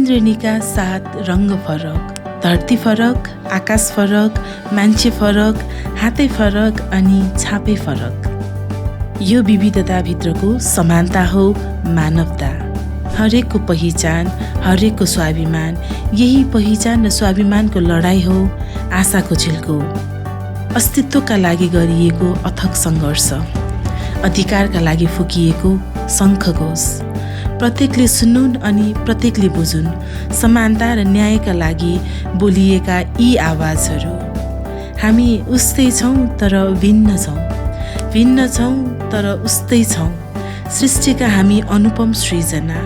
इन्द्रेणीका 7 रङ्ग फरक, धरती फरक, आकाश फरक, मान्छे फरक, हातै फरक अनि छापै फरक। यो विविधताभित्रको समानता हो मानवता। हरेकको पहिचान, हरेकको स्वाभिमान, यही पहिचान र स्वाभिमानको लडाईँ हो आशाको झिल्को। अस्तित्वका लागि गरिएको अथक सङ्घर्ष, अधिकारका लागि फुकिएको शङ्खघोष। प्रत्येकले सुन्नुन् अनि प्रत्येकले बुझुन्, समानता र न्यायका लागि बोलिएका यी आवाजहरू। हामी उस्तै छौँ तर भिन्न छौँ, भिन्न छौँ तर उस्तै छौँ। सृष्टिका हामी अनुपम सृजना,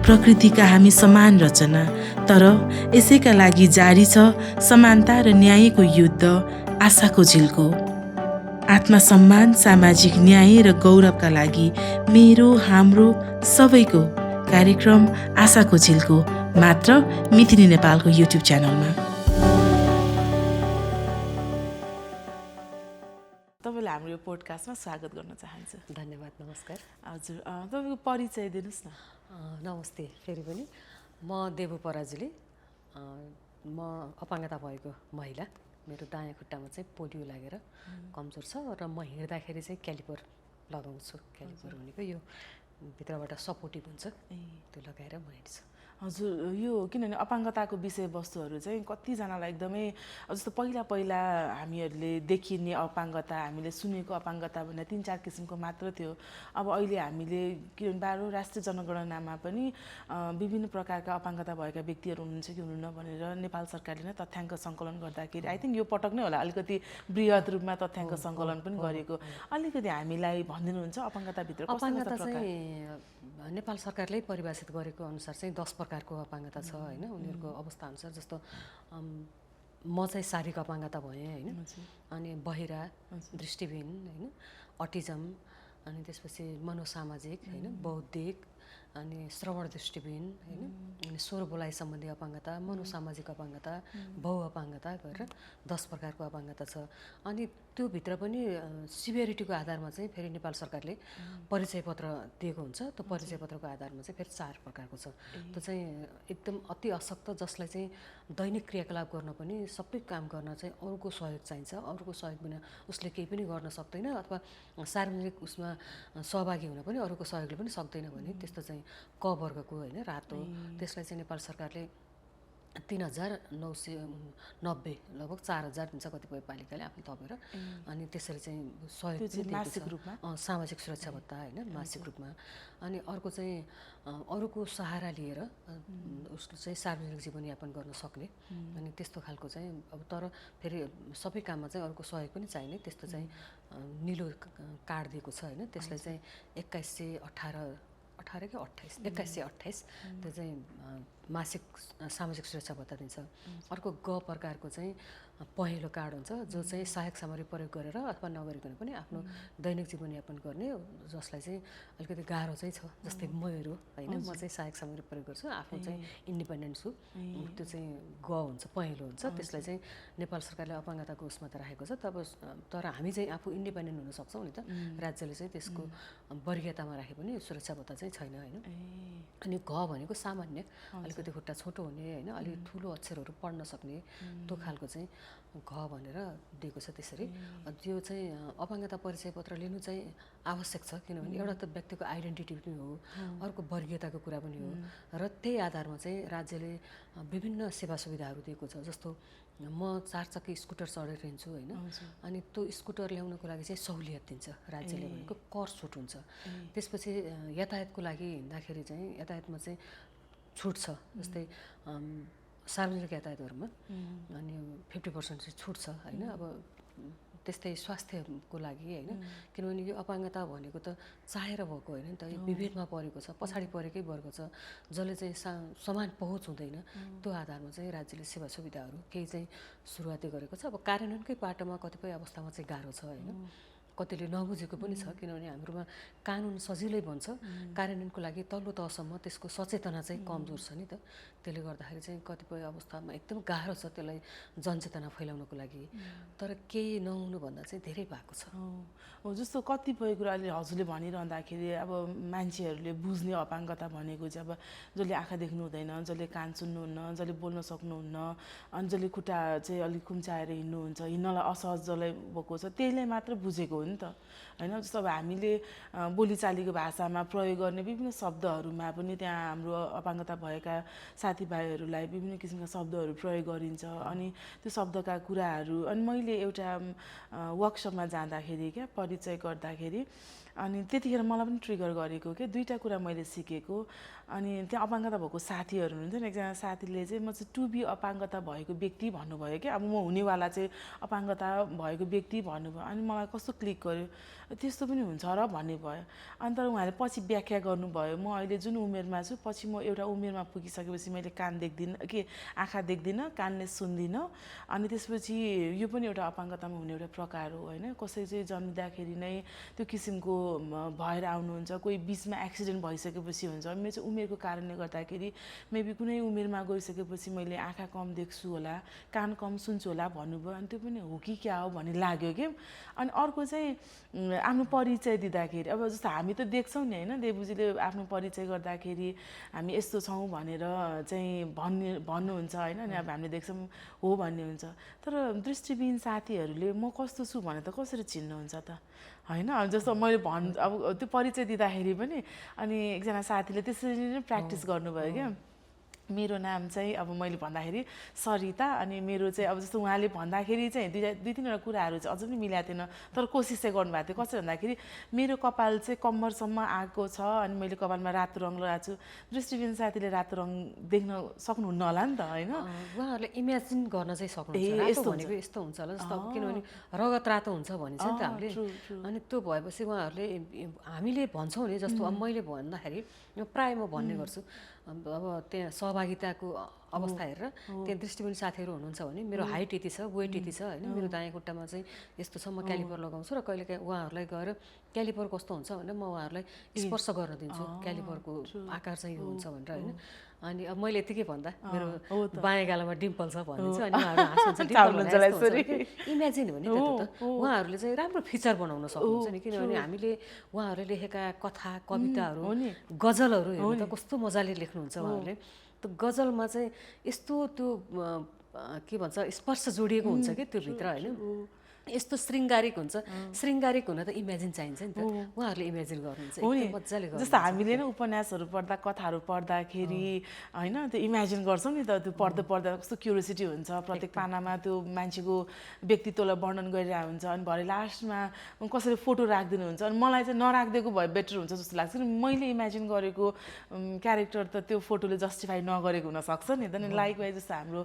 प्रकृतिका हामी समान रचना। तर यसैका लागि जारी छ समानता र न्यायको युद्ध, आशाको झिल्को। आत्मसम्मान, सामाजिक न्याय र गौरवका लागि मेरो, हाम्रो, सबैको कार्यक्रम आशाको झिल्को मात्र मितिनी नेपालको युट्युब च्यानलमा। तपाईँलाई हाम्रो यो पोडकास्टमा स्वागत गर्न चाहन्छु। धन्यवाद, नमस्कार। हजुर, तपाईँको परिचय दिनुहोस् न। नमस्ते फेरि पनि। म देवु पराजुली, म अपाङ्गता भएको महिला। मेरो दायाँ खुट्टामा चाहिँ पोलियो लागेर कमजोर छ र म हिँड्दाखेरि चाहिँ क्यालिपर लगाउँछु। क्यालिपर भनेको यो भित्रबाट सपोर्टिभ हुन्छ, त्यो लगाएर म हिँड्छु। हजुर, यो किनभने अपाङ्गताको विषयवस्तुहरू चाहिँ कतिजनालाई एकदमै, जस्तो पहिला हामीहरूले देखिने अपाङ्गता, हामीले सुनेको अपाङ्गता भन्ने 3-4 किसिमको मात्र थियो। अब अहिले हामीले किनभने 12औं राष्ट्रिय जनगणनामा पनि विभिन्न प्रकारका अपाङ्गता भएका व्यक्तिहरू हुनुहुन्छ कि हुनुहुन्न भनेर नेपाल सरकारले नै तथ्याङ्क सङ्कलन गर्दाखेरि आई थिङ्क यो पटक नै होला अलिकति बृहत रूपमा तथ्याङ्क सङ्कलन पनि गरेको। अलिकति हामीलाई भनिदिनुहुन्छ अपाङ्गताभित्र अपाङ्गता चाहिँ नेपाल सरकारले परिभाषित गरेको अनुसार चाहिँ 10 प्रकारको अपाङ्गता छ होइन, उनीहरूको अवस्था अनुसार। जस्तो म चाहिँ शारीरिक अपाङ्गता भएँ होइन, अनि बहिरा, दृष्टिविहीन होइन, अटिजम, अनि त्यसपछि मनोसामाजिक होइन, बौद्धिक, अनि श्रवण दृष्टिविहीन होइन, अनि स्वर बोलाइ सम्बन्धी अपाङ्गता, मनोसामाजिक अपाङ्गता, बहु अपाङ्गता गरेर 10 प्रकारको अपाङ्गता छ। अनि त्यो भित्र पनि सिभियरिटीको आधारमा चाहिँ फेरि नेपाल सरकारले परिचय पत्र दिएको हुन्छ। त्यो परिचय पत्रको आधारमा चाहिँ फेरि 4 प्रकारको छ। त्यो चाहिँ एकदम अति अशक्त, जसलाई चाहिँ दैनिक क्रियाकलाप गर्न पनि, सबै काम गर्न चाहिँ अरूको सहयोग चाहिन्छ। अरूको सहयोग बिना उसले केही पनि गर्न सक्दैन, अथवा सार्वजनिक उसमा सहभागी हुन पनि अरूको सहयोगले पनि सक्दैन भने त्यस्तो चाहिँ क वर्गको होइन, रातो, त्यसलाई चाहिँ नेपाल सरकारले 3,990 लगभग 4,000 दिन्छ कतिपय पालिकाले आफै थपेर। अनि त्यसरी चाहिँ सहयोग मासिक रूपमा, सामाजिक सुरक्षा भत्ता होइन, मासिक रूपमा। अनि अर्को चाहिँ अरूको सहारा लिएर उसले चाहिँ सार्वजनिक जीवनयापन गर्न सक्ने, अनि त्यस्तो खालको चाहिँ। अब तर फेरि सबै काममा चाहिँ अरूको सहयोग पनि चाहिने, त्यस्तो चाहिँ निलो कार्ड दिएको छ होइन। त्यसलाई चाहिँ 2128 त्यो चाहिँ मासिक सामाजिक सुरक्षा भत्ता दिन्छ। अर्को ग प्रकारको चाहिँ पहेँलो कार्ड हुन्छ, जो चाहिँ सहायक सामग्री प्रयोग गरेर अथवा नगरिकन पनि आफ्नो दैनिक जीवनयापन गर्ने, जसलाई चाहिँ अलिकति गाह्रो चाहिँ छ। जस्तै मेरो होइन, म चाहिँ सहायक सामग्री प्रयोग गर्छु, आफू चाहिँ इन्डिपेन्डेन्ट छु, त्यो चाहिँ ग हुन्छ, पहेँलो हुन्छ। त्यसलाई चाहिँ नेपाल सरकारले अपाङ्गताको उसमा त राखेको छ। तर हामी चाहिँ आफू इन्डिपेन्डेन्ट हुन सक्छौँ नि त, राज्यले चाहिँ त्यसको वर्गीयतामा राखे पनि सुरक्षा भत्ता चाहिँ छैन होइन। अनि घ भनेको सामान्य, अलिकति खुट्टा छोटो हुने होइन, अलिक ठुलो अक्षरहरू पढ्न सक्ने, त्यो खालको चाहिँ घ भनेर दिएको छ। त्यसरी त्यो चाहिँ अपाङ्गता परिचय पत्र लिनु चाहिँ आवश्यक छ, किनभने एउटा त व्यक्तिको आइडेन्टिटी पनि हो, अर्को वर्गीयताको कुरा पनि हो। र त्यही आधारमा चाहिँ राज्यले विभिन्न सेवा सुविधाहरू दिएको छ। जस्तो म 4 चक्के स्कुटर चढेर हिँड्छु होइन, अनि त्यो स्कुटर ल्याउनको लागि चाहिँ सहुलियत दिन्छ राज्यले, भनेको कर छुट हुन्छ। त्यसपछि यातायातको लागि हिँड्दाखेरि चाहिँ यातायातमा चाहिँ छुट छ। जस्तै सार्वजनिक यातायातहरूमा अनि 50% चाहिँ छुट छ होइन। अब त्यस्तै स्वास्थ्यको लागि होइन, किनभने यो अपाङ्गता भनेको त चाहेर भएको होइन नि त, यो विभेदमा परेको छ, पछाडि परेकै वर्ग छ, जसले चाहिँ समान पहुँच हुँदैन। त्यो आधारमा चाहिँ राज्यले सेवा सुविधाहरू केही चाहिँ सुरुवाती गरेको छ। अब कार्यान्वयनकै बाटोमा कतिपय अवस्थामा चाहिँ गाह्रो छ होइन। कतिले नबुझेको पनि छ, किनभने हाम्रोमा कानुन सजिलै बन्छ, कार्यान्वयनको लागि तल्लो तहसम्म त्यसको सचेतना चाहिँ कमजोर छ नि त। त्यसले गर्दाखेरि चाहिँ कतिपय अवस्थामा एकदम गाह्रो छ त्यसलाई जनचेतना फैलाउनको लागि। तर केही नहुनुभन्दा चाहिँ धेरै भएको छ। हो, जस्तो कतिपय कुराले हजुरले भनिरहँदाखेरि अब मान्छेहरूले बुझ्ने अपाङ्गता भनेको चाहिँ अब जसले आँखा देख्नु हुँदैन, जसले कान सुन्नुहुन्न, जसले बोल्न सक्नुहुन्न, अनि जसले खुट्टा चाहिँ अलिक खुम्चाएर हिँड्नुहुन्छ, हिँड्नलाई असहज जसलाई भएको छ त्यसले मात्र बुझेको हो नि त, होइन। जस्तो अब हामीले बोलीचालीको भाषामा प्रयोग गर्ने विभिन्न शब्दहरूमा पनि त्यहाँ हाम्रो अपाङ्गता भएका साथीभाइहरूलाई विभिन्न किसिमका शब्दहरू प्रयोग गरिन्छ। अनि त्यो शब्दका कुराहरू, अनि मैले एउटा वर्कसपमा जाँदाखेरि क्या परिचय गर्दाखेरि अनि त्यतिखेर मलाई पनि ट्रिगर गरेको के दुईवटा कुरा मैले सिकेको। अनि त्यहाँ अपाङ्गता भएको साथीहरू हुनुहुन्थ्यो नि, एकजना साथीले चाहिँ म चाहिँ टु बी अपाङ्गता भएको व्यक्ति भन्नुभयो क्या, अब म हुनेवाला चाहिँ अपाङ्गता भएको व्यक्ति भन्नुभयो। अनि मलाई कस्तो क्लिक गर्यो, त्यस्तो पनि हुन्छ र भन्ने भयो। अनि तर उहाँले पछि व्याख्या गर्नुभयो, म अहिले जुन उमेरमा छु पछि म एउटा उमेरमा पुगिसकेपछि मैले कान देख्दिनँ के आँखा देख्दिनँ, कानले सुन्दिनँ, अनि त्यसपछि यो पनि एउटा अपाङ्गतामा हुने एउटा प्रकार हो, होइन। कसै चाहिँ जन्मिँदाखेरि नै त्यो किसिमको भएर आउनुहुन्छ, कोही बिचमा एक्सिडेन्ट भइसकेपछि हुन्छ। मेरो चाहिँ उमेरको कारणले गर्दाखेरि मेबी कुनै उमेरमा गइसकेपछि मैले आँखा कम देख्छु होला, कान कम सुन्छु होला भन्नुभयो। अनि त्यो पनि हो कि क्या हो भन्ने लाग्यो कि। अनि अर्को चाहिँ आफ्नो परिचय दिँदाखेरि अब जस्तो हामी त देख्छौँ नि, होइन, देवबुजीले आफ्नो परिचय गर्दाखेरि हामी यस्तो छौँ भनेर चाहिँ भन्नुहुन्छ, होइन। अनि अब हामीले देख्छौँ हो भन्ने हुन्छ। तर दृष्टिविहीन साथीहरूले म कस्तो छु भने त कसरी चिन्नुहुन्छ त, होइन। अब जस्तो मैले अब त्यो परिचय दिँदाखेरि पनि अनि एकजना साथीले त्यसरी नै प्र्याक्टिस गर्नुभयो क्या। मेरो नाम चाहिँ अब मैले भन्दाखेरि सरिता, अनि मेरो चाहिँ अब जस्तो उहाँले भन्दाखेरि चाहिँ दुई तिनवटा कुराहरू चाहिँ अझै पनि मिलाएको थिएन, तर कोसिस चाहिँ गर्नुभएको थियो। कसरी भन्दाखेरि मेरो कपाल चाहिँ कम्मरसम्म आएको छ, अनि मैले कपालमा रातो रङ लगाएको छु। दृष्टिविहीन साथीले रातो रङ देख्न सक्नुहुन्न होला नि त, होइन। उहाँहरूले इमेजिन गर्न चाहिँ सक्नुहुन्छ, रातो भनेको यस्तो हुन्छ होला जस्तो, अब किनभने रगत रातो हुन्छ भनिन्छ नि त हामीले। अनि त्यो भएपछि उहाँहरूले हामीले भन्छौँ नि, जस्तो अब मैले भन्दाखेरि प्रायः म भन्ने गर्छु, अब त्यहाँ सहभागिताको अवस्था हेरेर त्यहाँ दृष्टिविहीन साथीहरू हुनुहुन्छ भने मेरो हाइट यति छ, वेट यति छ, होइन, मेरो दायाँ खुट्टामा चाहिँ यस्तो छ, म क्यालिपर लगाउँछु, र कहिलेकाहीँ उहाँहरूलाई गएर क्यालिपर कस्तो हुन्छ भनेर म उहाँहरूलाई स्पर्श गर्न दिन्छु, क्यालिपरको आकार चाहिँ यो हुन्छ भनेर, होइन। अनि अब मैले यतिकै भन्दा मेरो बायाँ गालामा डिम्पल छ भनिदिन्छु, अनि उहाँहरू इमेजिन हो नि त। उहाँहरूले चाहिँ राम्रो फिचर बनाउन सक्नुहुन्छ नि, किनभने हामीले उहाँहरूले लेखेका कथा कविताहरू गजलहरू हेर्नु त कस्तो मजाले लेख्नुहुन्छ उहाँहरूले। त्यो गजलमा चाहिँ यस्तो त्यो के भन्छ स्पर्श जोडिएको हुन्छ कि त्यो भित्र, होइन। यस्तो श्रृङ्गारिक हुन्छ, श्रृङ्गारिक हुन त इमेजिन चाहिन्छ नि त, उहाँहरूले इमेजिन गर्नुहुन्छ एकदम मजाले गर्नुहुन्छ। जस्तो हामीले नै उपन्यासहरू पढ्दा कथाहरू पढ्दाखेरि होइन त्यो इमेजिन गर्छौँ नि त, त्यो पढ्दा पढ्दा कस्तो क्युरियोसिटी हुन्छ, प्रत्येक पानामा त्यो मान्छेको व्यक्तित्वलाई वर्णन गरिरहेको हुन्छ, अनि भरे लास्टमा कसैले फोटो राखिदिनुहुन्छ। अनि मलाई चाहिँ नराखिदिएको भए बेटर हुन्छ जस्तो लाग्छ, किनभने मैले इमेजिन गरेको क्यारेक्टर त त्यो फोटोले जस्टिफाई नगरेको हुनसक्छ नि त। अनि लाइकवाइज जस्तो हाम्रो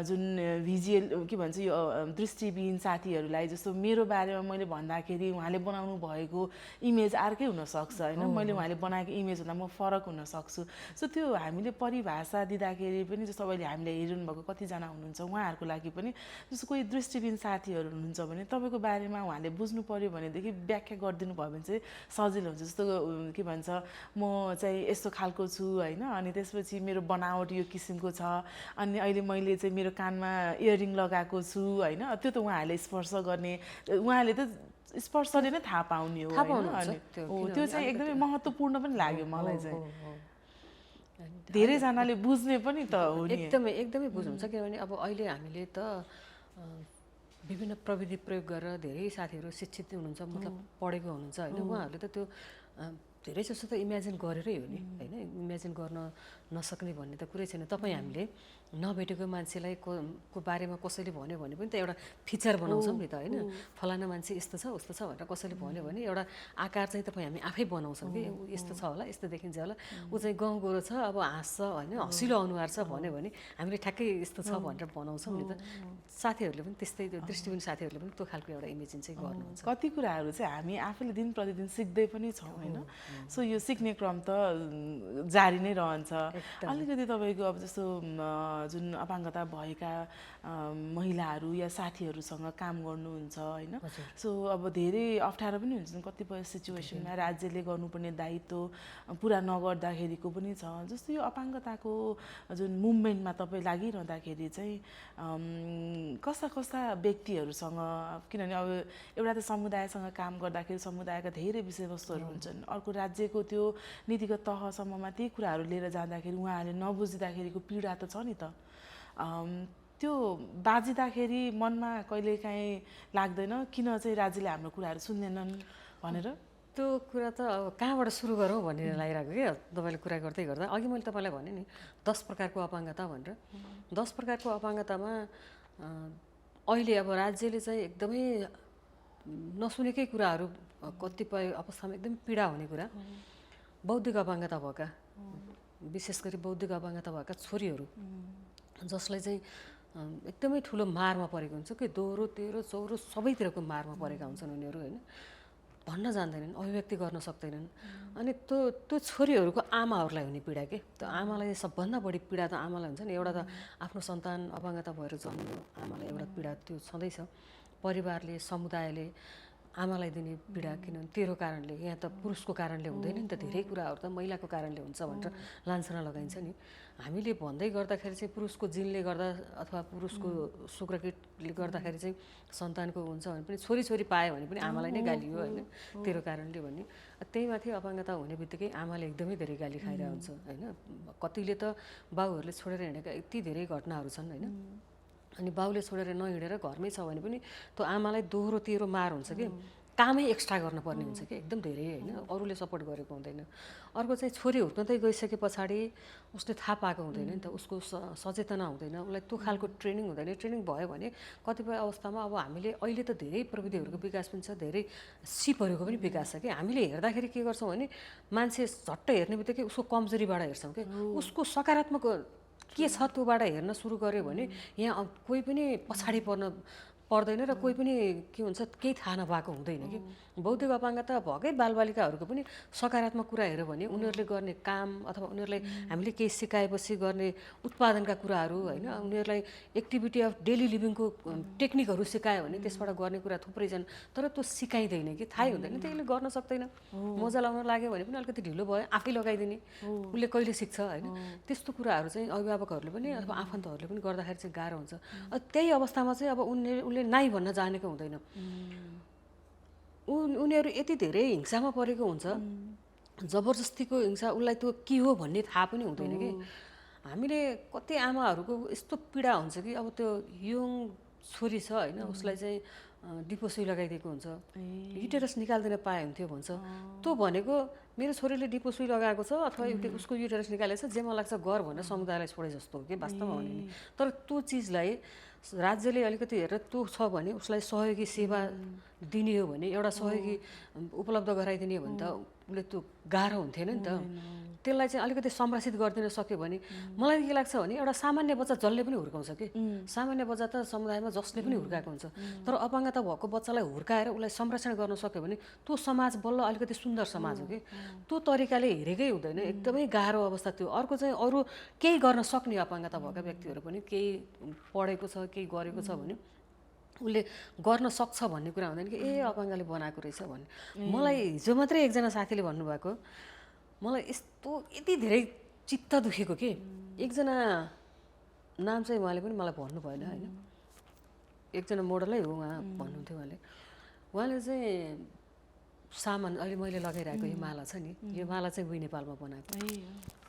जुन भिजुअल के भन्छ यो दृष्टिविहीन साथीहरूलाई जस्तो मेरो बारेमा मैले भन्दाखेरि उहाँले बनाउनु भएको इमेज अर्कै हुनसक्छ, होइन। मैले उहाँले बनाएको इमेजभन्दा म फरक हुनसक्छु। सो त्यो हामीले परिभाषा दिँदाखेरि पनि जस्तो अहिले हामीले हेरिरहनु भएको कतिजना हुनुहुन्छ उहाँहरूको लागि पनि जस्तो कोही दृष्टिविहीन साथीहरू हुनुहुन्छ भने तपाईँको बारेमा उहाँले बुझ्नु पऱ्यो भनेदेखि व्याख्या गरिदिनु भयो भने चाहिँ सजिलो हुन्छ। जस्तो के भन्छ म चाहिँ यस्तो खालको छु, होइन, अनि त्यसपछि मेरो बनावट यो किसिमको छ, अनि अहिले मैले चाहिँ मेरो कानमा इयरिङ लगाएको छु, होइन। त्यो त उहाँहरूले स्पर्श गर्ने, उहाँले त स्पर्शले नै थाहा पाउने हो, अनि त्यो चाहिँ एकदमै महत्त्वपूर्ण पनि लाग्यो मलाई चाहिँ। धेरैजनाले बुझ्ने पनि त हो नि, एकदमै बुझ्नुहुन्छ, किनभने अब अहिले हामीले त विभिन्न प्रविधि प्रयोग गरेर धेरै साथीहरू शिक्षित हुनुहुन्छ, मतलब पढेको हुनुहुन्छ, होइन। उहाँहरूले त त्यो धेरै जस्तो त इमेजिन गरेरै हो नि, होइन। इमेजिन गर्न नसक्ने भन्ने त कुरै छैन। तपाईँ हामीले नभेटेको मान्छेलाई को बारेमा कसैले भन्यो भने पनि त एउटा फिचर बनाउँछौँ नि त, होइन। फलाना मान्छे यस्तो छ उस्तो छ भनेर कसैले भन्यो भने एउटा आकार चाहिँ तपाईँ हामी आफै बनाउँछौँ कि यस्तो छ होला, यस्तो देखिन्छ होला, ऊ चाहिँ गाउँ गोरो छ, अब हाँस्छ, होइन, हँसिलो अनुहार छ भन्यो भने हामीले ठ्याक्कै यस्तो छ भनेर बनाउँछौँ नि त। साथीहरूले पनि त्यस्तै, त्यो दृष्टिविहीन साथीहरूले पनि त्यो खालको एउटा इमेजिन चाहिँ गर्नुहुन्छ। कति कुराहरू चाहिँ हामी आफूले दिन प्रतिदिन सिक्दै पनि छौँ, होइन। सो यो सिक्ने क्रम त जारी नै रहन्छ। अलिकति तपाईँको अब जस्तो जुन अपाङ्गता भएका महिलाहरू या साथीहरूसँग काम गर्नुहुन्छ होइन, सो अब धेरै अप्ठ्यारो पनि हुन्छ कतिपय सिचुएसनमा राज्यले गर्नुपर्ने दायित्व पुरा नगर्दाखेरिको पनि छ। जस्तो यो अपाङ्गताको जुन मुभमेन्टमा तपाईँ लागिरहँदाखेरि चाहिँ कस्ता कस्ता व्यक्तिहरूसँग, किनभने अब एउटा त समुदायसँग काम गर्दाखेरि समुदायका धेरै विषयवस्तुहरू हुन्छन्, अर्को राज्यको त्यो नीतिगत तहसम्ममा ती कुराहरू लिएर जाँदाखेरि उहाँहरूले नबुझिँदाखेरिको पीडा त छ नि त। त्यो बाजिँदाखेरि मनमा कहिलेकाहीँ लाग्दैन किन चाहिँ राज्यले हाम्रो कुराहरू सुन्दैनन् भनेर? त्यो कुरा त अब कहाँबाट सुरु गरौँ भनेर लागिरहेको क्या तपाईँले कुरा गर्दै गर्दा। अघि मैले तपाईँलाई भने नि 10 प्रकारको अपाङ्गता भनेर। 10 प्रकारको अपाङ्गतामा अहिले अब राज्यले चाहिँ एकदमै नसुनेकै कुराहरू, कतिपय अवस्थामा एकदमै पीडा हुने कुरा, बौद्धिक अपाङ्गता भएका, विशेष गरी बौद्धिक अपाङ्गता भएका छोरीहरू जसलाई चाहिँ एकदमै ठुलो मारमा परेको हुन्छ कि दोहोरो तेह्रो चौरो सबैतिरको मारमा परेका हुन्छन् उनीहरू होइन, भन्न जान्दैनन्, अभिव्यक्ति गर्न सक्दैनन्। अनि त्यो छोरीहरूको आमाहरूलाई हुने पीडा के, त्यो आमालाई सबभन्दा बढी पीडा त आमालाई हुन्छ नि। एउटा त आफ्नो सन्तान अपाङ्गता भएर जन्मेको आमालाई एउटा पीडा त्यो छँदैछ। परिवारले, समुदायले आमालाई दिने पीडा, किनभने तेरो कारणले, यहाँ त पुरुषको कारणले हुँदैन नि त, धेरै कुराहरू त महिलाको कारणले हुन्छ भनेर लान्छना लगाइन्छ नि। हामीले भन्दै गर्दाखेरि चाहिँ पुरुषको जिनले गर्दा अथवा पुरुषको शुक्रकिटले गर्दाखेरि चाहिँ सन्तानको हुन्छ भने पनि छोरी पायो भने पनि आमालाई नै गाली हो होइन, तेरो कारणले भन्ने। त्यही माथि अपाङ्गता हुने बित्तिकै आमाले एकदमै धेरै गाली खाइरहेको हुन्छ होइन। कतिले त बाउहरूले छोडेर हिँडेका यति धेरै घटनाहरू छन् होइन। अनि बाउले छोडेर नहिँडेर घरमै छ भने पनि त्यो आमालाई दोहोरो तेह्रो मार हुन्छ कि, कामै एक्स्ट्रा गर्नुपर्ने हुन्छ कि एकदम धेरै होइन, अरूले सपोर्ट गरेको हुँदैन। अर्को चाहिँ छोरी हुर्कँदै गइसके पछाडि उसले थाहा पाएको हुँदैन नि त, उसको सचेतना हुँदैन, उसलाई त्यो खालको ट्रेनिङ हुँदैन। ट्रेनिङ भयो भने कतिपय अवस्थामा अब हामीले अहिले त धेरै प्रविधिहरूको विकास पनि छ, धेरै सिपहरूको पनि विकास छ कि, हामीले हेर्दाखेरि के गर्छौँ भने मान्छे झट्ट हेर्ने बित्तिकै उसको कमजोरीबाट हेर्छौँ कि, उसको सकारात्मक के छ त्योबाट हेर्न सुरु गर्यो भने यहाँ कोही पनि पछाडि पर्दैन र कोही पनि के हुन्छ केही थाहा नपाएको हुँदैन कि। बौद्धिक अपाङ्गता भएकै बालबालिकाहरूको पनि सकारात्मक कुरा हेऱ्यो भने उनीहरूले गर्ने काम अथवा उनीहरूलाई हामीले केही सिकाएपछि गर्ने उत्पादनका कुराहरू होइन, उनीहरूलाई एक्टिभिटी अफ डेली लिभिङको टेक्निकहरू सिकायो भने त्यसबाट गर्ने कुरा थुप्रै छन्, तर त्यो सिकाइँदैन कि, थाहै हुँदैन, त्यसले गर्न सक्दैन। मजा लाउन लाग्यो भने पनि अलिकति ढिलो भयो आफै लगाइदिने, उसले कहिले सिक्छ होइन। त्यस्तो कुराहरू चाहिँ अभिभावकहरूले पनि अथवा आफन्तहरूले पनि गर्दाखेरि चाहिँ गाह्रो हुन्छ। त्यही अवस्थामा चाहिँ अब उसले नाइ भन्न जानेको हुँदैन, उनीहरू यति धेरै हिंसामा परेको हुन्छ, जबरजस्तीको हिंसा, उसलाई त्यो के हो भन्ने थाहा पनि हुँदैन कि। हामीले कति आमाहरूको यस्तो पीडा हुन्छ कि अब त्यो यङ छोरी छ होइन, उसलाई चाहिँ डिपोसुई लगाइदिएको हुन्छ, युटेरस निकालिदिन पाए हुन्थ्यो भन्छ। त्यो भनेको मेरो छोरीले डिपोसुई लगाएको छ अथवा उसको युटेरस निकालेको छ, जे मलाई लाग्छ गर भनेर समुदायलाई छोडे जस्तो हो कि वास्तवमा भने नि। तर त्यो चिजलाई राज्यले अलिकति हेरेर त्यो छ भने उसलाई सहयोगी सेवा दिने हो भने, एउटा सहयोगी उपलब्ध गराइदिने हो भने त उसले त्यो गाह्रो हुन्थेन नि त। त्यसलाई चाहिँ अलिकति संरक्षित गरिदिन सक्यो भने मलाई के लाग्छ भने एउटा सामान्य बच्चा जसले पनि हुर्काउँछ कि, सामान्य बच्चा त समुदायमा जसले पनि हुर्काएको हुन्छ, तर अपाङ्गता भएको बच्चालाई हुर्काएर उसलाई संरक्षण गर्न सक्यो भने त्यो समाज बल्ल अलिकति सुन्दर समाज हो कि। त्यो तरिकाले हेरेकै हुँदैन, एकदमै गाह्रो अवस्था त्यो। अर्को चाहिँ अरू केही गर्न सक्ने अपाङ्गता भएका व्यक्तिहरू पनि केही पढेको छ, केही गरेको छ भने उसले गर्न सक्छ भन्ने कुरा हुँदैन कि, ए अपाङ्गले बनाएको रहेछ भन्ने। मलाई हिजो मात्रै एकजना साथीले भन्नुभएको, मलाई यस्तो यति धेरै चित्त दुखेको कि, एकजना नाम चाहिँ उहाँले पनि मलाई भन्नु भएन होइन, एकजना मोडलै हो उहाँ भन्नुहुन्थ्यो। उहाँले चाहिँ सामान अहिले मैले लगाइरहेको यो माला छ नि, यो माला चाहिँ वी नेपालमा बनाएको,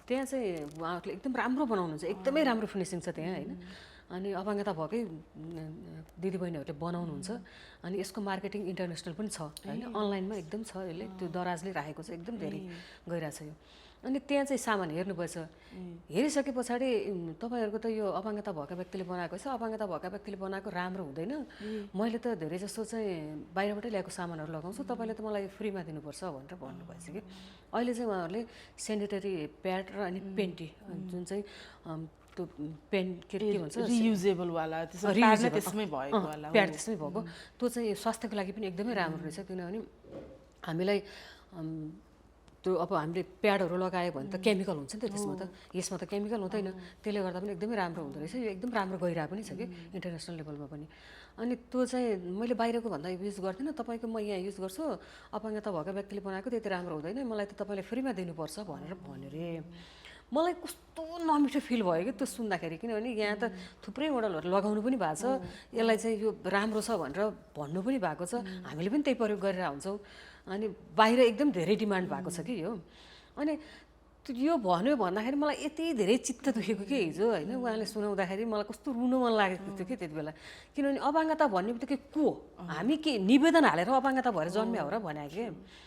त्यहाँ चाहिँ उहाँहरूले एकदम राम्रो बनाउनुहुन्छ, एकदमै राम्रो फिनिसिङ छ त्यहाँ होइन। अनि अपाङ्गता भएकै दिदीबहिनीहरूले बनाउनुहुन्छ। अनि यसको मार्केटिङ इन्टरनेसनल पनि छ होइन, अनलाइनमा एकदम छ, यसले त्यो दराजले राखेको छ, एकदम धेरै गइरहेको छ यो। अनि त्यहाँ चाहिँ सामान हेर्नुपर्छ, हेरिसके पछाडि तपाईँहरूको त यो अपाङ्गता भएका व्यक्तिले बनाएको छ, अपाङ्गता भएका व्यक्तिले बनाएको राम्रो हुँदैन, मैले त धेरै जस्तो चाहिँ बाहिरबाटै ल्याएको सामानहरू लगाउँछु, तपाईँले त मलाई फ्रीमा दिनुपर्छ भनेर भन्नुभएछ कि। अहिले चाहिँ उहाँहरूले सेनिटरी प्याड र अनि पेन्टी जुन चाहिँ त्यो पेन के भन्छ रियुजेबलवाला त्यसमै भएको वाला प्याड त्यसमै भएको, त्यो चाहिँ स्वास्थ्यको लागि पनि एकदमै राम्रो रहेछ। किनभने हामीलाई त्यो अब हामीले प्याडहरू लगायो भने त केमिकल हुन्छ नि त त्यसमा त, यसमा त केमिकल हुँदैन, त्यसले गर्दा पनि एकदमै राम्रो हुँदो रहेछ, यो एकदम राम्रो गइरहेको पनि छ कि इन्टरनेसनल लेभलमा पनि। अनि त्यो चाहिँ मैले बाहिरको भन्दा युज गर्दिनँ, तपाईँको म यहाँ युज गर्छु, अपाङ्गता भएको व्यक्तिले बनाएको त्यति राम्रो हुँदैन, मलाई त तपाईँले फ्रीमा दिनुपर्छ भनेर भन्यो अरे। मलाई कस्तो नमिठो फिल भयो कि त्यो सुन्दाखेरि, किनभने यहाँ त थुप्रै मोडलहरू लगाउनु पनि भएको छ, यसलाई चाहिँ यो राम्रो छ भनेर भन्नु पनि भएको छ, हामीले पनि त्यही प्रयोग गरेर हुन्छौँ, अनि बाहिर एकदम धेरै डिमान्ड भएको छ कि यो। अनि यो भन्यो भन्दाखेरि मलाई यति धेरै चित्त दुखेको कि हिजो होइन, उहाँले सुनाउँदाखेरि मलाई कस्तो रुनु मन लागेको थियो कि त्यति बेला, किनभने अपाङ्गता भन्ने बित्तिकै को हामी के निवेदन हालेर अपाङ्गता भएर जन्मिया हो र भने कि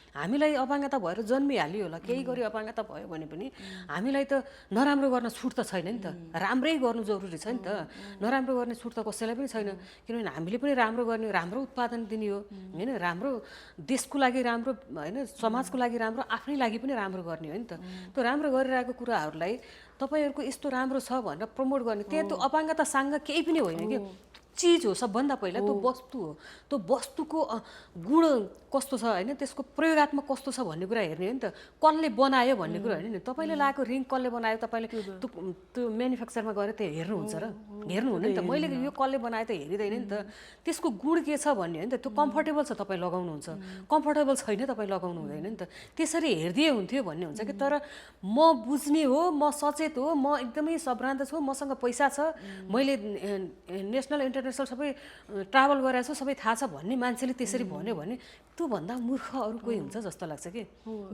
हामीलाई अपाङ्गता भएर जन्मिहाल्यो होला, केही गरी अपाङ्गता भयो भने पनि हामीलाई त नराम्रो गर्न छुट त छैन नि त, राम्रै गर्नु जरुरी छ नि त, नराम्रो गर्ने छुट त कसैलाई पनि छैन, किनभने हामीले पनि राम्रो गर्ने, राम्रो उत्पादन दिने हो होइन, राम्रो देशको लागि राम्रो होइन, समाजको लागि राम्रो, आफ्नै लागि पनि राम्रो गर्ने हो नि त। त्यो राम्रो गरिरहेको कुराहरूलाई तपाईँहरूको यस्तो राम्रो छ भनेर प्रमोट गर्ने, त्यहाँ त्यो अपाङ्गतासँग केही पनि होइन कि, चिज हो सबभन्दा पहिला, त्यो वस्तु हो, त्यो वस्तुको गुण कस्तो छ होइन, त्यसको प्रयोगात्मक कस्तो छ भन्ने कुरा हेर्ने हो नि त, कसले बनायो भन्ने कुरा होइन नि, तपाईँले लगाएको रिङ कसले बनायो, तपाईँले त्यो म्यानुफ्याक्चरमा गएर त्यो हेर्नुहुन्छ र हेर्नु हुँदैन नि त, मैले यो कसले बनायो त हेरिँदैन नि त, त्यसको गुण के छ भन्ने हो नि त, त्यो कम्फर्टेबल छ तपाईँ लगाउनुहुन्छ, कम्फर्टेबल छैन तपाईँ लगाउनु हुँदैन नि त, त्यसरी हेरिदिए हुन्थ्यो भन्ने हुन्छ कि। तर म बुझ्ने हो, म सचेत हो, म एकदमै सभ्रान्त छु, मसँग पैसा छ, मैले नेसनल इन्टरनेसनल सबै ट्राभल गरेको छु, सबै थाहा छ भन्ने मान्छेले त्यसरी भन्यो भने त्योभन्दा मूर्ख अरू कोही हुन्छ जस्तो लाग्छ कि।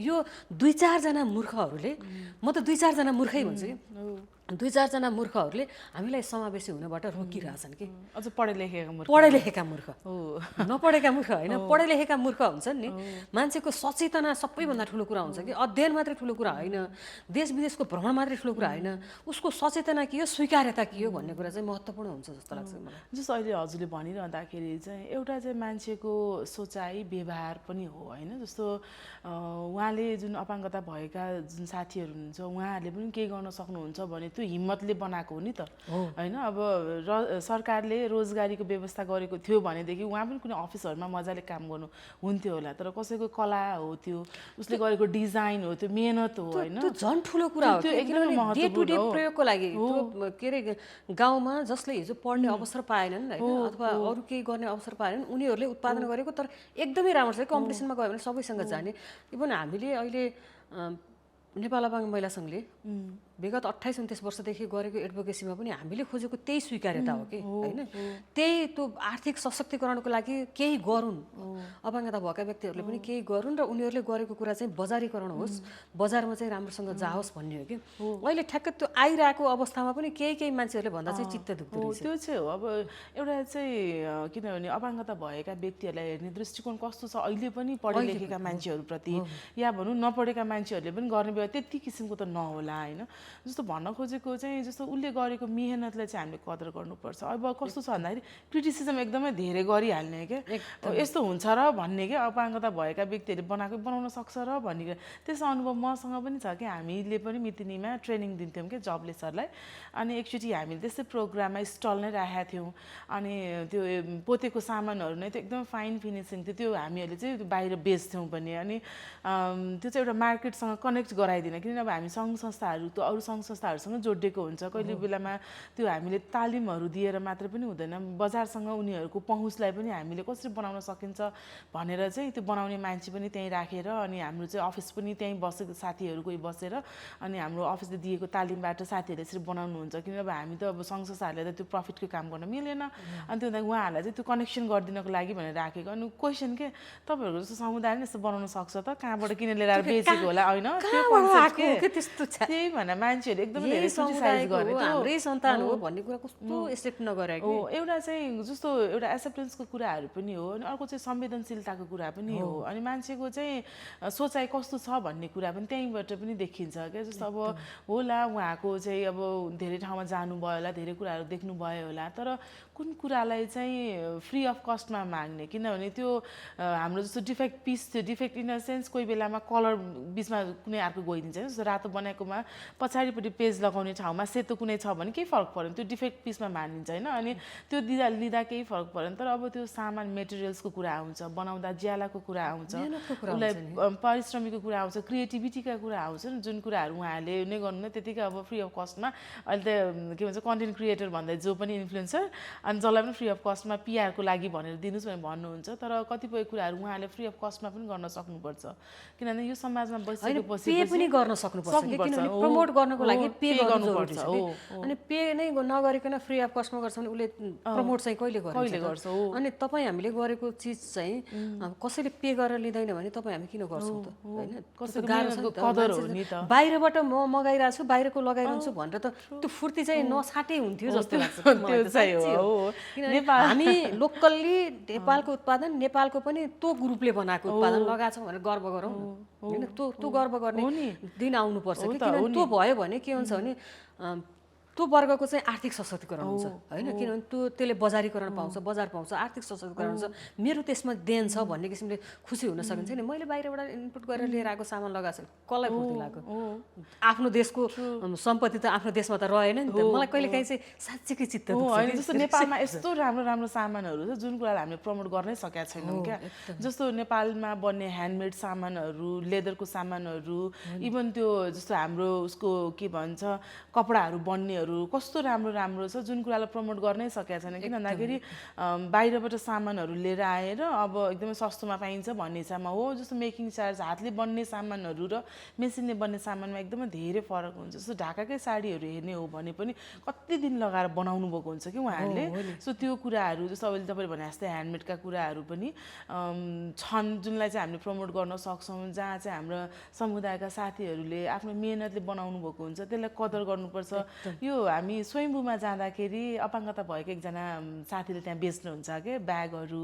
यो 2-4 जना मूर्खहरूले, म त 2-4 जना मूर्खै भन्छु कि, 2-4 जना मूर्खहरूले हामीलाई समावेशी हुनबाट रोकिरहेछन् कि। अझ पढे लेखेका मूर्ख, नपढेका मूर्ख होइन, पढे लेखेका मूर्ख हुन्छन् नि। मान्छेको सचेतना सबैभन्दा ठुलो कुरा हुन्छ कि, अध्ययन मात्रै ठुलो कुरा होइन, देश विदेशको भ्रमण मात्रै ठुलो कुरा होइन, उसको सचेतना के हो, स्वीकार्यता के हो भन्ने कुरा चाहिँ महत्त्वपूर्ण हुन्छ जस्तो लाग्छ मलाई। जस्तो अहिले हजुरले भनिरहँदाखेरि चाहिँ एउटा चाहिँ मान्छेको सोचाइ व्यवहार पनि हो होइन, जस्तो उहाँले जुन अपाङ्गता भएका जुन साथीहरू हुनुहुन्छ उहाँहरूले पनि केही गर्न सक्नुहुन्छ भने त्यो हिम्मतले बनाएको हो नि त होइन। अब सरकारले रोजगारीको व्यवस्था गरेको थियो भनेदेखि उहाँ पनि कुनै अफिसहरूमा मजाले काम गर्नु हुन्थ्यो होला, तर कसैको कला हो त्यो, उसले गरेको डिजाइन हो, त्यो मेहनत हो होइन, त्यो झन् ठुलो कुरा हो, त्यो एकदमै डे टु डे महत्त्वपूर्ण हो। प्रयोगको लागि त्यो के अरे गाउँमा जसले हिजो पढ्ने अवसर पाएनन् होइन, अथवा अरू केही गर्ने अवसर पाएनन्, उनीहरूले उत्पादन गरेको तर एकदमै राम्रो छ, कम्पिटिसनमा गयो भने सबैसँग जाने। इभन हामीले अहिले नेपाल अपाङ्ग महिला सङ्घले विगत 28-29 वर्षदेखि गरेको एडभोकेसीमा पनि हामीले खोजेको त्यही स्वीकार्यता हो कि होइन, त्यही त्यो आर्थिक सशक्तिकरणको लागि केही गरून्, अपाङ्गता भएका व्यक्तिहरूले पनि केही गरून् र उनीहरूले गरेको कुरा चाहिँ बजारीकरण होस्, बजारमा चाहिँ राम्रोसँग जाओस् भन्ने हो कि। अहिले ठ्याक्कै त्यो आइरहेको अवस्थामा पनि केही मान्छेहरूले भन्दा चाहिँ चित्त दुख्दो रहेछ। त्यो चाहिँ हो। अब एउटा चाहिँ किनभने अपाङ्गता भएका व्यक्तिहरूलाई हेर्ने दृष्टिकोण कस्तो छ अहिले पनि पढे लेखेका मान्छेहरूप्रति, या भनौँ नपढेका मान्छेहरूले पनि गर्ने बेला त्यति किसिमको त नहोला होइन। जस्तो भन्न खोजेको चाहिँ जस्तो उसले गरेको मेहनतलाई चाहिँ हामीले कदर गर्नुपर्छ। अब कस्तो छ भन्दाखेरि क्रिटिसिजम एकदमै धेरै गरिहाल्ने क्या, यस्तो हुन्छ र भन्ने क्या, अपाङ्गता भएका व्यक्तिहरूले बनाउन सक्छ र भन्ने त्यस्तो अनुभव मसँग पनि छ कि। हामीले पनि मितिनीमा ट्रेनिङ दिन्थ्यौँ क्या जबलेसहरूलाई, अनि एकचोटि हामीले त्यस्तै प्रोग्राममा स्टल नै राखेका थियौँ, अनि त्यो पोतेको सामानहरू नै त्यो एकदम फाइन फिनिसिङ थियो, त्यो हामीहरूले चाहिँ बाहिर बेच्थ्यौँ पनि। अनि त्यो चाहिँ एउटा मार्केटसँग कनेक्ट गराइदिन, किनभने अब हामी सङ्घ संस्थाहरू त अरू सङ्घ संस्थाहरूसँग जोडिएको हुन्छ, कहिले बेलामा त्यो हामीले तालिमहरू दिएर मात्र पनि हुँदैन, बजारसँग उनीहरूको पहुँचलाई पनि हामीले कसरी बनाउन सकिन्छ भनेर चाहिँ त्यो बनाउने मान्छे पनि त्यहीँ राखेर, अनि हाम्रो चाहिँ अफिस पनि त्यहीँ बसेको साथीहरू कोही बसेर, अनि हाम्रो अफिसले दिएको तालिमबाट साथीहरूले यसरी बनाउनुहुन्छ। किनभने अब हामी त अब सङ्घ संस्थाहरूले त त्यो प्रफिटको काम गर्न मिलेन, अनि त्यो उहाँहरूलाई चाहिँ त्यो कनेक्सन गरिदिनको लागि भनेर राखेको। अनि क्वेसन के, तपाईँहरूको जस्तो समुदायले यस्तो बनाउन सक्छ त, कहाँबाट किनेर ल्याएर बेचेको होला होइन, त्यो त्यही भनेर मान्छेहरू एकदमै धेरै क्रिटिसाइज गरे, हाम्रै सन्तान हो भन्ने कुरा कस्तो एक्सेप्ट नगरे कि। एउटा चाहिँ जस्तो एउटा एक्सेप्टेन्सको कुराहरू पनि हो, अनि अर्को चाहिँ संवेदनशीलताको कुरा पनि हो, अनि मान्छेको चाहिँ सोचाइ कस्तो छ भन्ने कुरा पनि त्यहीँबाट पनि देखिन्छ क्या। जस्तो अब होला उहाँको चाहिँ अब धेरै ठाउँमा जानुभयो होला, धेरै कुराहरू देख्नुभयो होला, तर कुन कुरालाई चाहिँ फ्री अफ कस्टमा माग्ने, किनभने त्यो हाम्रो जस्तो डिफेक्ट पिस थियो, डिफेक्ट इन द सेन्स कोही बेलामा कलर बिचमा कुनै अर्को गइदिन्छ, जस्तो रातो बनाएकोमा पछाडिपट्टि पेज लगाउने ठाउँमा सेतो कुनै छ भने केही फरक परेन, त्यो डिफेक्ट पिसमा मानिन्छ होइन। अनि त्यो लिँदा केही फरक परेन। तर अब त्यो सामान मेटेरियल्सको कुरा आउँछ, बनाउँदा ज्यालाको कुरा आउँछ, उसलाई परिश्रमीको कुरा आउँछ, क्रिएटिभिटीका कुरा आउँछ, जुन कुराहरू उहाँहरूले नै गर्नु न त्यतिकै अब फ्री अफ कस्टमा। अहिले त के भन्छ कन्टेन्ट क्रिएटर भन्दा जो पनि इन्फ्लुएन्सर अनि जसलाई पनि फ्री अफ कस्टमा पिआरको लागि भनेर दिनुहोस् भनेर भन्नुहुन्छ। तर कतिपय कुराहरू उहाँले फ्री अफ कस्टमा पनि गर्न सक्नुपर्छ, किनभने यो समाजमा बसिसकेपछि पे पनि गर्न सक्नुपर्छ, किनभने प्रमोट गर्नको लागि पे गर्नुपर्छ। अनि पे नै नगरिकन फ्री अफ कस्टमा गर्छ भने उसले प्रमोट चाहिँ कहिले गर्छ? अनि तपाईँ हामीले गरेको चिज चाहिँ कसैले पे गरेर लिँदैन भने तपाईँ हामी किन गर्छौँ त होइन? गाह्रो छ नि त। बाहिरबाट म मगाइरहेको छु, बाहिरको लगाइरहन्छु भनेर त त्यो फुर्ती चाहिँ नछाटे हुन्थ्यो जस्तो लाग्छ। हामी लोकल्ली नेपालको उत्पादन, नेपालको पनि त्यो ग्रुपले बनाएको उत्पादन लगाएको छौँ भनेर गर्व गरौँ होइन। त्यो गर्व गर्ने दिन आउनुपर्छ कि, किनभने त्यो भयो भने के हुन्छ भने त्यो वर्गको चाहिँ आर्थिक सशक्तिकरण हुन्छ होइन। किनभने त्यसले बजारीकरण पाउँछ, बजार पाउँछ, आर्थिक सशक्तिकरण हुन्छ, मेरो त्यसमा देन छ भन्ने किसिमले खुसी हुन सकिन्छ नि। मैले बाहिरबाट इनपुट गरेर लिएर आएको सामान लगाएको छु, कसलाई फुर्ती लाग्यो? आफ्नो देशको सम्पत्ति त आफ्नो देशमा त रहेन नि त। मलाई कहिलेकाहीँ चाहिँ साँच्चीकै चित्त दुख्छ। जस्तो नेपालमा यस्तो राम्रो राम्रो सामानहरू छ जुन कुरालाई हामीले प्रमोट गर्नै सकेका छैनौँ क्या। जस्तो नेपालमा बन्ने ह्यान्डमेड सामानहरू, लेदरको सामानहरू, इभन त्यो जस्तो हाम्रो उसको के भन्छ कपडाहरू बन्ने कस्तो राम्रो राम्रो छ जुन कुरालाई प्रमोट गर्नै सकेका छैन। किन भन्दाखेरि बाहिरबाट सामानहरू लिएर आएर अब एकदमै सस्तोमा पाइन्छ भन्ने हिसाबमा हो। जस्तो मेकिङ चार्ज, हातले बन्ने सामानहरू र मेसिनले बन्ने सामानमा एकदमै धेरै फरक हुन्छ। जस्तो ढाकाकै साडीहरू हेर्ने हो भने पनि कति दिन लगाएर बनाउनु भएको हुन्छ कि उहाँहरूले। सो त्यो कुराहरू जस्तो अहिले तपाईँले भने जस्तै ह्यान्डमेडका कुराहरू पनि छन् जुनलाई चाहिँ हामीले प्रमोट गर्न सक्छौँ, जहाँ चाहिँ हाम्रो समुदायका साथीहरूले आफ्नो मेहनतले बनाउनु भएको हुन्छ, त्यसलाई कदर गर्नुपर्छ। यो हामी स्वयम्भूमा जाँदाखेरि अपाङ्गता भएको एकजना साथीले त्यहाँ बेच्नुहुन्छ के ब्यागहरू,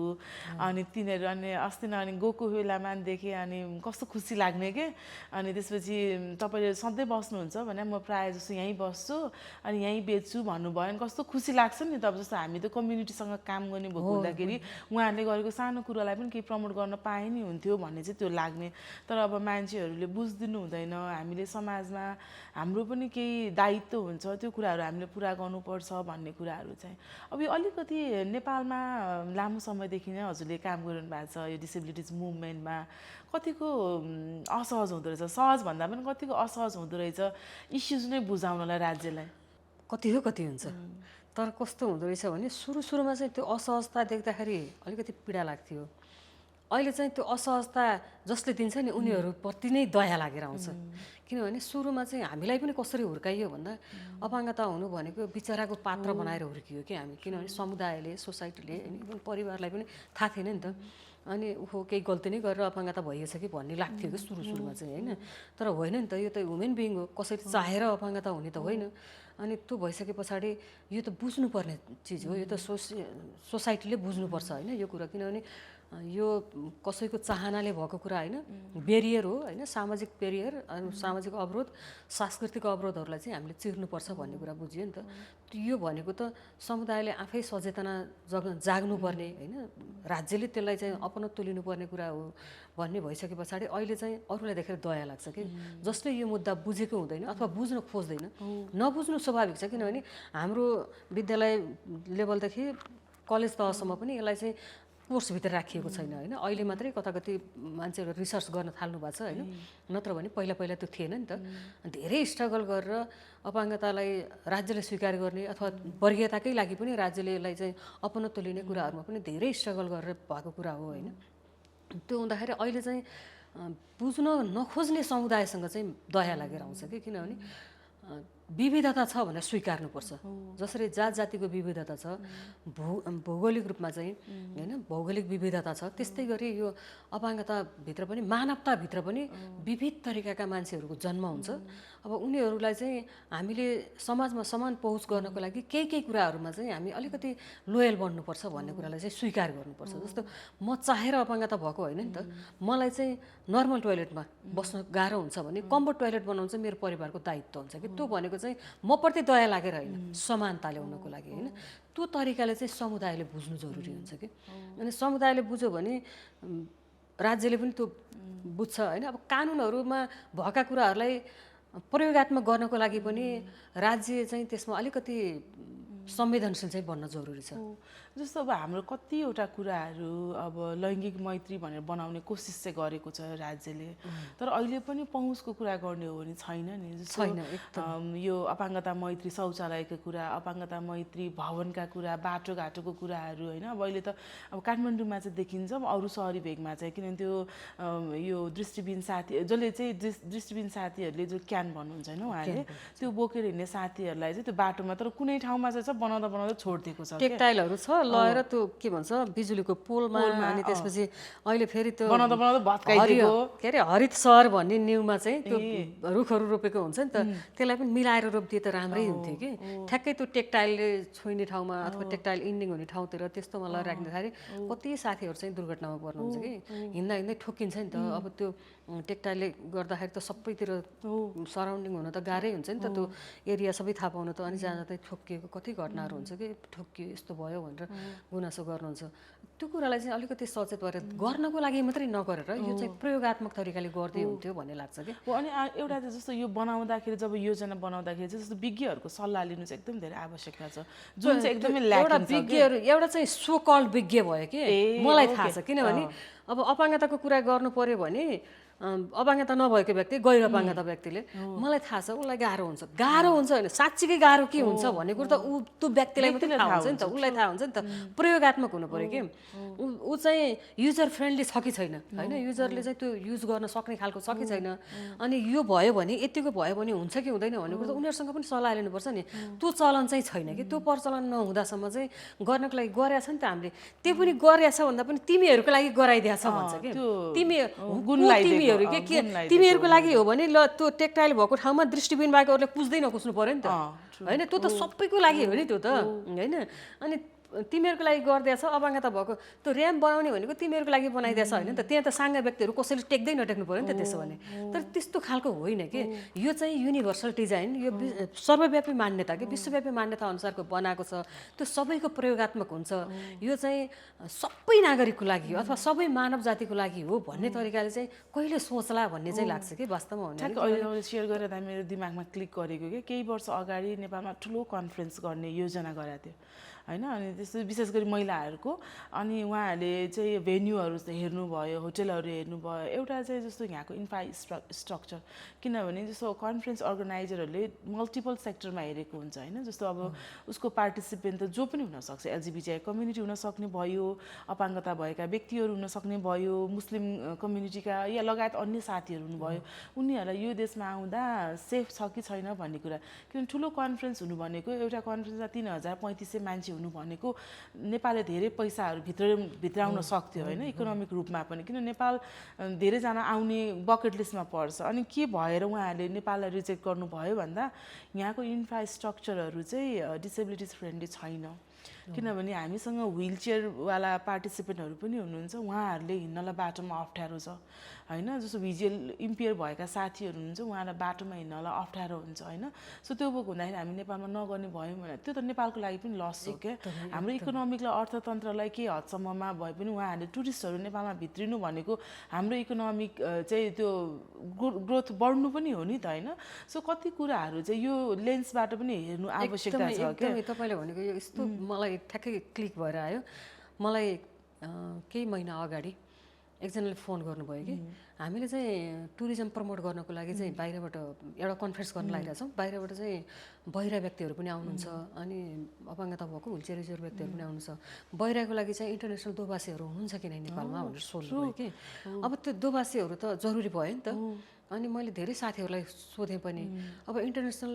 अनि तिनीहरू अनि अस्ति न अनि गएको बेलामा देखेँ अनि कस्तो खुसी लाग्ने के। अनि त्यसपछि तपाईँले सधैँ बस्नुहुन्छ भने म प्रायः जस्तो यहीँ बस्छु अनि यहीँ बेच्छु भन्नुभयो अनि कस्तो खुसी लाग्छ नि त। अब जस्तो हामी त कम्युनिटीसँग काम गर्ने भएको हुँदाखेरि उहाँहरूले गरेको सानो कुरालाई पनि केही प्रमोट गर्न पाए नि हुन्थ्यो भन्ने चाहिँ त्यो लाग्ने। तर अब मान्छेहरूले बुझिदिनु हुँदैन, हामीले समाजमा हाम्रो पनि केही दायित्व हुन्छ, त्यो कुराहरू हामीले पुरा गर्नुपर्छ भन्ने कुराहरू चाहिँ। अब यो अलिकति नेपालमा लामो समयदेखि नै हजुरले काम गरिरहनु भएको छ यो डिसेबिलिटिज मुभमेन्टमा, कतिको असहज हुँदो रहेछ, सहज भन्दा पनि कतिको असहज हुँदो रहेछ इस्युज नै बुझाउनलाई राज्यलाई? कति हुन्छ। तर कस्तो हुँदो रहेछ भने सुरुमा चाहिँ त्यो असहजता देख्दाखेरि अलिकति पीडा लाग्थ्यो। अहिले चाहिँ त्यो असहजता जसले दिन्छ नि उनीहरूप्रति नै दया लागेर आउँछ। किनभने सुरुमा चाहिँ हामीलाई पनि कसरी हुर्काइयो भन्दा अपाङ्गता हुनु भनेको बिचराको पात्र बनाएर हुर्कियो कि हामी। किनभने समुदायले, सोसाइटीले, परिवारलाई पनि थाहा थिएन नि त। अनि केही गल्ती नै गरेर अपाङ्गता भइएछ कि भन्ने लाग्थ्यो कि सुरुमा चाहिँ होइन। तर होइन नि त, यो त ह्युमन बिइङ हो, कसैले चाहेर अपाङ्गता हुने त होइन। अनि त्यो भइसके पछाडि यो त बुझ्नुपर्ने चिज हो, यो त सोसाइटीले बुझ्नुपर्छ होइन यो कुरा। किनभने यो कसैको चाहनाले भएको कुरा होइन, बेरियर हो होइन, सामाजिक बेरियर, सामाजिक अवरोध, सांस्कृतिक अवरोधहरूलाई चाहिँ हामीले चिर्नुपर्छ भन्ने कुरा बुझियो नि त। यो भनेको त समुदायले आफै सचेतना जाग्नुपर्ने होइन, राज्यले त्यसलाई चाहिँ अपनत्व लिनुपर्ने कुरा हो भन्ने भइसके पछाडि अहिले चाहिँ अरूलाई देखेर दया लाग्छ कि जसले यो मुद्दा बुझेको हुँदैन अथवा बुझ्न खोज्दैन। नबुझ्नु स्वाभाविक छ, किनभने हाम्रो विद्यालय लेभलदेखि कलेज तहसम्म पनि यसलाई चाहिँ कोर्सभित्र राखिएको छैन होइन। अहिले मात्रै कताकति मान्छेहरू रिसर्च गर्न थाल्नु भएको छ होइन, नत्र भने पहिला त्यो थिएन नि त। धेरै स्ट्रगल गरेर अपाङ्गतालाई राज्यले स्वीकार गर्ने अथवा वर्गीयताकै लागि पनि राज्यले यसलाई चाहिँ अपनत्व लिने कुराहरूमा पनि धेरै स्ट्रगल गरेर भएको कुरा हो होइन। त्यो हुँदाखेरि अहिले चाहिँ बुझ्न नखोज्ने समुदायसँग चाहिँ दया लागेर आउँछ कि, किनभने विविधता छ भनेर स्वीकार्नुपर्छ। जसरी जात जातिको विविधता छ, भौगोलिक रूपमा चाहिँ होइन भौगोलिक विविधता छ, त्यस्तै गरी यो अपाङ्गताभित्र पनि मानवताभित्र पनि विविध तरिकाका मान्छेहरूको जन्म हुन्छ। अब उनीहरूलाई चाहिँ हामीले समाजमा समान पहुँच गर्नको लागि केही कुराहरूमा चाहिँ हामी अलिकति लोयल बन्नुपर्छ भन्ने कुरालाई चाहिँ स्वीकार गर्नुपर्छ। जस्तो म चाहेर अपाङ्गता भएको होइन नि त, मलाई चाहिँ नर्मल टोयलेटमा बस्न गाह्रो हुन्छ भने कम्फर्ट टोयलेट बनाउनु चाहिँ मेरो परिवारको दायित्व हुन्छ कि। त्यो भनेको चाहिँ म प्रति दया लागेर होइन, समानता ल्याउनको लागि होइन। त्यो तरिकाले चाहिँ समुदायले बुझ्नु जरुरी हुन्छ कि। अनि समुदायले बुझ्यो भने राज्यले पनि त्यो बुझ्छ होइन। अब कानुनहरूमा भएका कुराहरूलाई प्रयोगात्मक गर्नको लागि पनि राज्य चाहिँ त्यसमा अलिकति संवेदनशील चाहिँ बन्न जरुरी छ। जस्तो अब हाम्रो कतिवटा कुराहरू अब लैङ्गिक मैत्री भनेर बनाउने कोसिस चाहिँ गरेको छ राज्यले, तर अहिले पनि पहुँचको कुरा गर्ने हो भने छैन नि। जस्तो यो अपाङ्गता मैत्री शौचालयको कुरा, अपाङ्गता मैत्री भवनका कुरा, बाटोघाटोको कुराहरू होइन। अब अहिले त अब काठमाडौँमा चाहिँ देखिन्छ, अब अरू सहरी भेगमा चाहिँ, किनभने त्यो यो दृष्टिबिन साथी जसले चाहिँ दृष्टिबिन साथीहरूले जो क्यान भन्नुहुन्छ होइन, उहाँले त्यो बोकेर हिँड्ने साथीहरूलाई चाहिँ त्यो बाटोमा, तर कुनै ठाउँमा चाहिँ बनाउँदा बनाउँदा छोडिदिएको छ, टेक्टाइलहरू छ लगेर त्यो के भन्छ बिजुलीको पोलमा, अनि त्यसपछि अहिले फेरि त्यो बनाउँदा बनाउँदा भत्काइदिएको, के अरे हरित सहर भन्ने न्युमा चाहिँ त्यो रुखहरू रोपेको हुन्छ नि त, त्यसलाई पनि मिलाएर रोपिदिए त राम्रै हुन्थ्यो कि। ठ्याक्कै त्यो टेक्टाइलले छोइने ठाउँमा अथवा टेक्टाइल इन्डिङ हुने ठाउँतिर त्यस्तोमा लगाइराख्दाखेरि कति साथीहरू चाहिँ दुर्घटनामा पर्नुहुन्छ कि, हिँड्दा हिँड्दै ठोकिन्छ नि त। अब त्यो टेक्टाइलले गर्दाखेरि त सबैतिर सराउन्डिङ हुन त गाह्रै हुन्छ नि त, त्यो एरिया सबै थाहा पाउनु त। अनि जहाँ चाहिँ ठोकिएको कति घटनाहरू हुन्छ कि ठोकियो यस्तो भयो भनेर गुनासो गर्नुहुन्छ। त्यो कुरालाई चाहिँ अलिकति सचेत भएर गर्नको लागि मात्रै नगरेर यो चाहिँ प्रयोगात्मक तरिकाले गर्दै हुन्थ्यो भन्ने लाग्छ कि। अनि एउटा चाहिँ जस्तो यो बनाउँदाखेरि जब योजना बनाउँदाखेरि चाहिँ जस्तो विज्ञहरूको सल्लाह लिनु चाहिँ एकदम धेरै आवश्यकता छ, जुन चाहिँ एकदमै एउटा विज्ञहरू एउटा चाहिँ सो कल्ड विज्ञ भयो कि मलाई थाहा छ। किनभने अब अपाङ्गताको कुरा गर्नु पर्यो भने अपाङ्गता नभएको व्यक्ति, गैर अपाङ्गता व्यक्तिले, मलाई थाहा छ उसलाई गाह्रो हुन्छ होइन, साँच्चीकै गाह्रो के हुन्छ भन्ने कुरो त त्यो व्यक्तिलाई मात्रै थाहा हुन्छ नि त, उसलाई थाहा हुन्छ नि त। प्रयोगात्मक हुनु पर्यो कि ऊ चाहिँ युजर फ्रेन्डली छ कि छैन होइन, युजरले चाहिँ त्यो युज गर्न सक्ने खालको छ कि छैन, अनि यो भयो भने यतिको भयो भने हुन्छ कि हुँदैन भन्ने कुरो त उनीहरूसँग पनि सल्लाह लिनुपर्छ नि। त्यो चलन चाहिँ छैन कि, त्यो प्रचलन नहुँदासम्म चाहिँ गर्नको लागि गरेछ नि त हामीले, त्यो पनि गरेछ भन्दा पनि तिमीहरूको लागि गराइदिएछ भन्छ कि। तिमीहरूको लागि हो भने ल त्यो टेक्टाइल भएको ठाउँमा दृष्टिबिन भएको अरूले पुज्दै नकुस्नु पर्यो नि त होइन, त्यो त सबैको लागि हो नि त्यो त होइन। अनि तिमीहरूको लागि गरिदिएछ, अपाङ्गता भएको त्यो ऱ्याम्प बनाउने भनेको तिमीहरूको लागि बनाइदिएछ होइन त, त्यहाँ त साङ्गा व्यक्तिहरू कसैले टेक्दै नटेक्नु पर्यो नि त त्यसो भने। तर त्यस्तो खालको होइन कि, यो चाहिँ युनिभर्सल डिजाइन, यो सर्वव्यापी मान्यता कि विश्वव्यापी मान्यता अनुसारको बनाएको छ, त्यो सबैको प्रयोगात्मक हुन्छ। यो चाहिँ सबै नागरिकको लागि हो अथवा सबै मानव जातिको लागि हो भन्ने तरिकाले चाहिँ कहिले सोच्ला भन्ने चाहिँ लाग्छ कि वास्तवमा। ठ्याक्क अहिले सेयर गरेर मेरो दिमागमा क्लिक गरेको कि केही वर्ष अगाडि नेपालमा ठुलो कन्फरेन्स गर्ने योजना गरेको थियो होइन, अनि त्यस्तो विशेष गरी महिलाहरूको। अनि उहाँहरूले चाहिँ भेन्यूहरू हेर्नुभयो, होटलहरू हेर्नुभयो, एउटा चाहिँ जस्तो यहाँको इन्फ्रास्ट्रक्चर, किनभने जस्तो कन्फरेन्स अर्गनाइजरहरूले मल्टिपल सेक्टरमा हेरेको हुन्छ होइन। जस्तो अब उसको पार्टिसिपेन्ट त जो पनि हुनसक्छ, एलजिबिटिआई कम्युनिटी हुनसक्ने भयो, अपाङ्गता भएका व्यक्तिहरू हुनसक्ने भयो, मुस्लिम कम्युनिटीका या लगायत अन्य साथीहरू हुनुभयो, उनीहरूलाई यो देशमा आउँदा सेफ छ कि छैन भन्ने कुरा। किनभने ठुलो कन्फरेन्स हुनु भनेको एउटा कन्फरेन्समा 3000-3500 मान्छे हुनु भनेको नेपालले धेरै पैसाहरू भित्राउन सक्थ्यो होइन, इकोनोमिक रूपमा पनि। किन नेपाल धेरैजना आउने बकेट लिस्टमा पर्छ। अनि के भएर उहाँहरूले नेपाललाई रिजेक्ट गर्नुभयो भन्दा यहाँको इन्फ्रास्ट्रक्चरहरू चाहिँ डिसेबिलिटिज फ्रेन्डली छैन, किनभने हामीसँग व्हिल चेयरवाला पार्टिसिपेन्टहरू पनि हुनुहुन्छ, उहाँहरूले हिँड्नलाई बाटोमा अप्ठ्यारो छ होइन। जस्तो भिजुअल इम्पेयर भएका साथीहरू हुनुहुन्छ, उहाँलाई बाटोमा हिँड्नलाई अप्ठ्यारो हुन्छ होइन। सो त्यो हुँदाखेरि हामी नेपालमा नगर्ने भयौँ भने त्यो त नेपालको लागि पनि लस हो क्या। हाम्रो इकोनोमिकलाई अर्थतन्त्रलाई के हदसम्ममा भए पनि उहाँहरूले टुरिस्टहरू नेपालमा भित्रिनु भनेको हाम्रो इकोनोमिक चाहिँ त्यो ग्रोथ बढ्नु पनि हो नि त होइन। सो कति कुराहरू चाहिँ यो लेन्सबाट पनि हेर्नु आवश्यकता छ क्या। तपाईँले भनेको यो यस्तो मलाई ठ्याक्कै क्लिक भएर आयो। मलाई केही महिना अगाडि एकजनाले फोन गर्नुभयो कि हामीले चाहिँ टुरिज्म प्रमोट गर्नको लागि चाहिँ बाहिरबाट एउटा कन्फरेन्स गर्न लागिरहेछौँ, बाहिरबाट चाहिँ बहिरा व्यक्तिहरू पनि आउनुहुन्छ, अनि अपाङ्गता भएको व्हिलचेयर युजर व्यक्तिहरू पनि आउनुहुन्छ, बहिराको लागि चाहिँ इन्टरनेसनल दोभाषीहरू हुनुहुन्छ कि नै नेपालमा भनेर सोध्नुभयो कि। अब त्यो दोभाषीहरू त जरुरी भयो नि त। अनि मैले धेरै साथीहरूलाई सोधेँ पनि, अब इन्टरनेसनल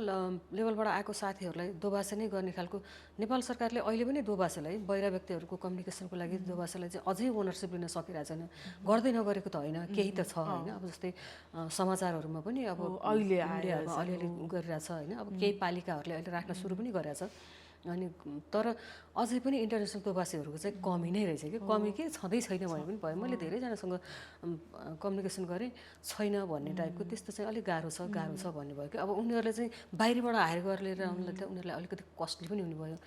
लेभलबाट आएको साथीहरूलाई दोभाषा नै गर्ने खालको नेपाल सरकारले अहिले पनि दोभाषालाई बहिरा व्यक्तिहरूको कम्युनिकेसनको लागि दोभाषालाई चाहिँ अझै ओनरसिप लिन सकिरहेको छैन। गर्दै नगरेको त होइन, केही त छ होइन। अब जस्तै समाचारहरूमा पनि अब अहिले अलिअलि गरिरहेछ होइन। अब केही पालिकाहरूले अहिले राख्न सुरु पनि गरेछ। अनि तर अझै पनि इन्टरनेसनल प्रवासीहरूको चाहिँ कमी नै रहेछ कि कमी के छँदै छैन भने पनि भयो मैले धेरैजनासँग कम्युनिकेसन गरेँ छैन भन्ने टाइपको त्यस्तो चाहिँ अलिक गाह्रो छ भन्ने भयो कि अब उनीहरूले चाहिँ बाहिरबाट हायर गरेर लिएर आउनुलाई चाहिँ उनीहरूलाई अलिकति कस्टली पनि हुने भयो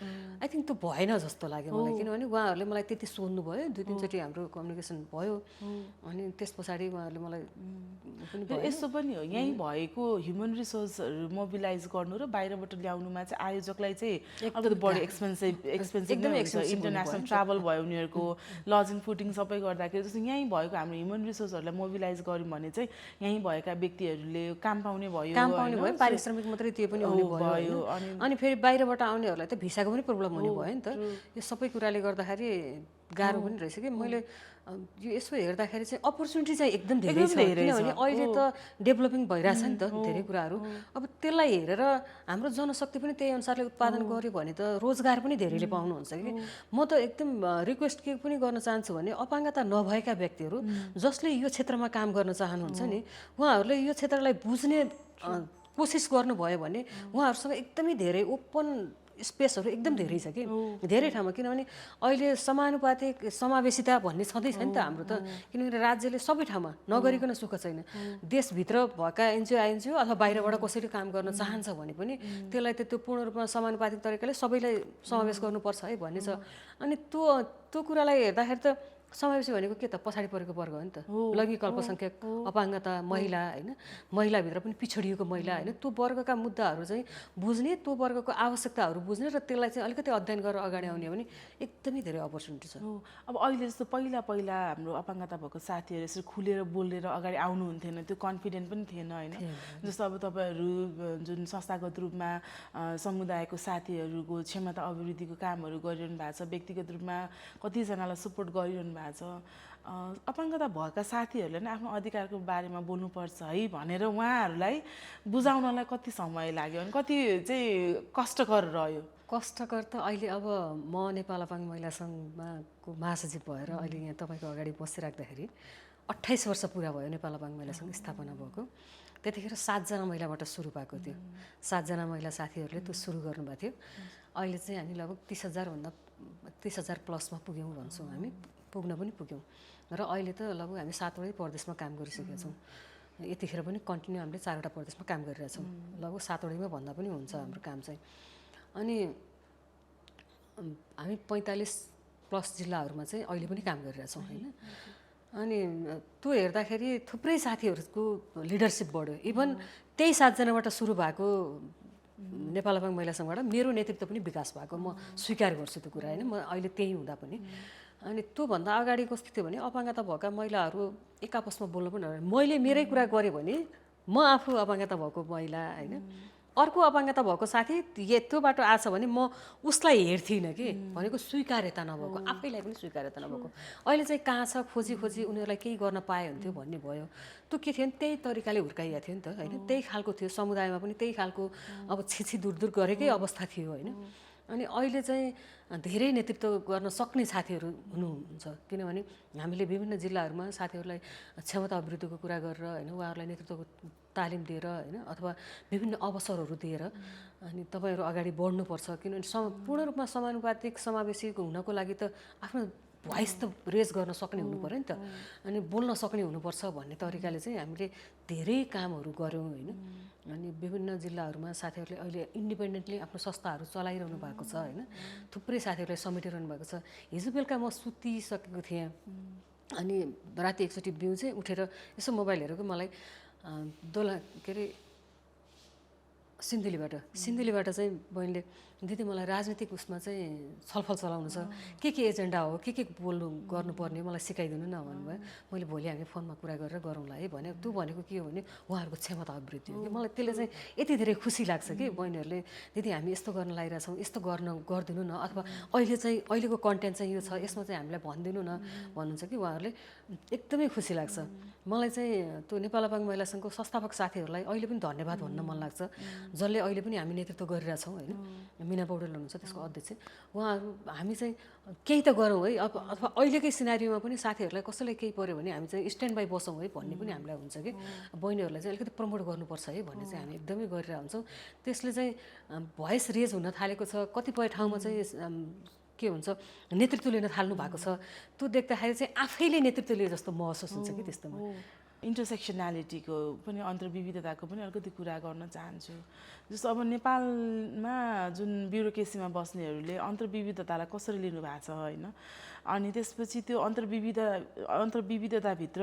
आई थिङ्क त्यो भएन जस्तो लाग्यो मलाई किनभने उहाँहरूले मलाई त्यति सोध्नु भयो 2-3 चोटि हाम्रो कम्युनिकेसन भयो अनि त्यस पछाडि उहाँहरूले मलाई यस्तो पनि हो यहीँ भएको ह्युमन रिसोर्सहरू मोबिलाइज गर्नु र बाहिरबाट ल्याउनुमा चाहिँ आयोजकलाई चाहिँ अलिकति बढी एक्सपेन्सिभ नै हुन्छ इन्टरनेसनल ट्राभल भयो उनीहरूको लजिङ फुडिङ सबै गर्दाखेरि जस्तो यहीँ भएको हाम्रो ह्युमन रिसोर्सहरूलाई मोबिलाइज गऱ्यौँ भने चाहिँ यहीँ भएका व्यक्तिहरूले काम पाउने भयो पारिश्रमिक मात्रै त्यो पनि हुने भयो अनि फेरि बाहिरबाट आउनेहरूलाई त भिसाको पनि प्रब्लम हुने भयो नि त यो सबै कुराले गर्दाखेरि गाह्रो पनि रहेछ कि मैले यो यसो हेर्दाखेरि चाहिँ अपर्च्युनिटी चाहिँ एकदम धेरै छ किनभने अहिले त डेभलपिङ भइरहेछ नि त धेरै कुराहरू अब त्यसलाई हेरेर हाम्रो जनशक्ति पनि त्यही अनुसारले उत्पादन गर्यो भने त रोजगार पनि धेरैले पाउनुहुन्छ कि म त एकदम रिक्वेस्ट के पनि गर्न चाहन्छु भने अपाङ्गता नभएका व्यक्तिहरू जसले यो क्षेत्रमा काम गर्न चाहनुहुन्छ नि उहाँहरूले यो क्षेत्रलाई बुझ्ने कोसिस गर्नुभयो भने उहाँहरूसँग एकदमै धेरै ओपन स्पेसहरू एकदम धेरै छ कि धेरै ठाउँमा किनभने अहिले समानुपातिक समावेशिता भन्ने छँदैछ नि त हाम्रो त किनभने राज्यले सबै ठाउँमा नगरिकन सुख छैन देशभित्र भएका एनजिओ अथवा बाहिरबाट कसैले काम गर्न चाहन्छ भने पनि त्यसलाई त त्यो पूर्ण रूपमा समानुपातिक तरिकाले सबैलाई समावेश गर्नुपर्छ है भन्ने छ अनि त्यो कुरालाई हेर्दाखेरि त समावेशी भनेको के त पछाडि परेको वर्ग हो नि त लैङ्गिक अल्पसङ्ख्यक अपाङ्गता महिला होइन महिलाभित्र पनि पिछडिएको महिला होइन त्यो वर्गका मुद्दाहरू चाहिँ बुझ्ने त्यो वर्गको आवश्यकताहरू बुझ्ने र त्यसलाई चाहिँ अलिकति अध्ययन गरेर अगाडि आउने भने एकदमै धेरै अपर्च्युनिटी छ अब अहिले जस्तो पहिला हाम्रो अपाङ्गता भएको साथीहरू यसरी खुलेर बोलेर अगाडि आउनुहुन्थेन त्यो कन्फिडेन्ट पनि थिएन होइन जस्तो अब तपाईँहरू जुन संस्थागत रूपमा समुदायको साथीहरूको क्षमता अभिवृद्धिको कामहरू गरिरहनु भएको छ व्यक्तिगत रूपमा कतिजनालाई सपोर्ट गरिरहनु भएको छ अपाङ्गता भएका साथीहरूले नै आफ्नो अधिकारको बारेमा बोल्नुपर्छ है भनेर उहाँहरूलाई बुझाउनलाई कति समय लाग्यो अनि कति चाहिँ कष्टकर रह्यो कष्टकर त अहिले अब म नेपाल अपाङ्ग महिला सङ्घको महासचिव भएर अहिले यहाँ तपाईँको अगाडि बसिराख्दाखेरि 28 वर्ष पुरा भयो नेपाल अपाङ्ग महिला सङ्घ स्थापना भएको त्यतिखेर 7 जना महिलाबाट सुरु भएको थियो 7 जना महिला साथीहरूले त्यो सुरु गर्नुभएको थियो अहिले चाहिँ हामी लगभग 30,000 प्लसमा पुग्यौँ भन्छौँ हामी पुग्न पनि पुग्यौँ र अहिले त लगभग हामी 7वटै प्रदेशमा काम गरिसकेका छौँ यतिखेर पनि कन्टिन्यू हामीले 4वटा प्रदेशमा काम गरिरहेछौँ लगभग 7वटैमा भन्दा पनि हुन्छ हाम्रो काम चाहिँ अनि हामी 45+ जिल्लाहरूमा चाहिँ अहिले पनि काम गरिरहेछौँ होइन अनि त्यो हेर्दाखेरि थुप्रै साथीहरूको लिडरसिप बढ्यो इभन त्यही 7 जनाबाट सुरु भएको नेपाल अपाङ्ग महिला सङ्घबाट मेरो नेतृत्व पनि विकास भएको म स्वीकार गर्छु त्यो कुरा होइन म अहिले त्यही हुँदा पनि अनि त्योभन्दा अगाडि कस्तो थियो भने अपाङ्गता भएका महिलाहरू एक आपसमा बोल्नु पनि मैले मेरै कुरा गरेँ भने म आफू अपाङ्गता भएको महिला होइन अर्को अपाङ्गता भएको साथी त्यो बाटो आछ भने म उसलाई हेर्थिनँ कि भनेको स्वीकार्यता नभएको आफैलाई पनि स्वीकार्यता नभएको अहिले चाहिँ कहाँ छ खोजी उनीहरूलाई केही गर्न पाए हुन्थ्यो भन्ने भयो त्यो के थियो भने त्यही तरिकाले हुर्काइएको थियो नि त होइन त्यही खालको थियो समुदायमा पनि त्यही खालको अब छिछि दूर गरेकै अवस्था थियो होइन अनि अहिले चाहिँ धेरै नेतृत्व गर्न सक्ने साथीहरू हुनुहुन्छ किनभने हामीले विभिन्न जिल्लाहरूमा साथीहरूलाई क्षमता अभिवृद्धिको कुरा गरेर होइन उहाँहरूलाई नेतृत्वको तालिम दिएर होइन अथवा विभिन्न अवसरहरू दिएर अनि तपाईँहरू अगाडि बढ्नुपर्छ किनभने पूर्ण रूपमा समानुपातिक समावेशी हुनको लागि त आफ्नो भोइस त रेज गर्न सक्ने हुनु पर्यो नि त अनि बोल्न सक्ने हुनुपर्छ भन्ने तरिकाले चाहिँ हामीले धेरै कामहरू गऱ्यौँ होइन अनि विभिन्न जिल्लाहरूमा साथीहरूले अहिले इन्डिपेन्डेन्टली आफ्नो संस्थाहरू चलाइरहनु भएको छ होइन थुप्रै साथीहरूले समेटिरहनु भएको छ हिजो बेलुका म सुतिसकेको थिएँ अनि राति एकचोटि बिउ चाहिँ उठेर यसो मोबाइल हेरेको मलाई के अरे सिन्धुलीबाट चाहिँ बहिनीले दिदी मलाई राजनीतिक उसमा चाहिँ छलफल चलाउनु छ के एजेन्डा हो के गर्नुपर्ने मलाई सिकाइदिनु न भन्नुभयो मैले भोलि हामी फोनमा कुरा गरेर गरौँला है भने त्यो भनेको के हो भने उहाँहरूको क्षमता अभिवृद्धि हो कि मलाई त्यसले चाहिँ यति धेरै खुसी लाग्छ कि बहिनीहरूले दिदी हामी यस्तो गर्न लागिरहेछौँ यस्तो गरिदिनु न अथवा अहिलेको कन्टेन्ट चाहिँ यो छ यसमा चाहिँ हामीलाई भनिदिनु न भन्नुहुन्छ कि उहाँहरूले एकदमै खुसी लाग्छ मलाई चाहिँ त्यो नेपाल अपाङ्ग महिला सङ्घको संस्थापक साथीहरूलाई अहिले पनि धन्यवाद भन्न मन लाग्छ जसले अहिले पनि हामी नेतृत्व गरिरहेछौँ होइन मिना पौडेल हुनुहुन्छ त्यसको अध्यक्ष, उहाँहरू हामी चाहिँ केही त गरौँ है, अब अथवा अहिलेकै सिनारीमा पनि साथीहरूलाई कसैलाई केही पऱ्यो भने हामी चाहिँ स्ट्यान्ड बाई बसौँ है भन्ने पनि हामीलाई हुन्छ कि बहिनीहरूलाई चाहिँ अलिकति प्रमोट गर्नुपर्छ है भन्ने चाहिँ हामी एकदमै गरिरहेको हुन्छौँ। त्यसले चाहिँ भोइस रेज हुन थालेको छ, कतिपय ठाउँमा चाहिँ के हुन्छ नेतृत्व लिन थाल्नु भएको छ, त्यो देख्दाखेरि चाहिँ आफैले नेतृत्व लिए जस्तो महसुस हुन्छ कि त्यस्तोमा। इन्टरसेक्सनालिटीको पनि अन्तर्विविधताको पनि अलिकति कुरा गर्न चाहन्छु। जस्तो अब नेपालमा जुन ब्युरोक्रेसीमा बस्नेहरूले अन्तर्विविधतालाई कसरी लिनु भएको छ होइन, अनि त्यसपछि त्यो अन्तर्विविधताभित्र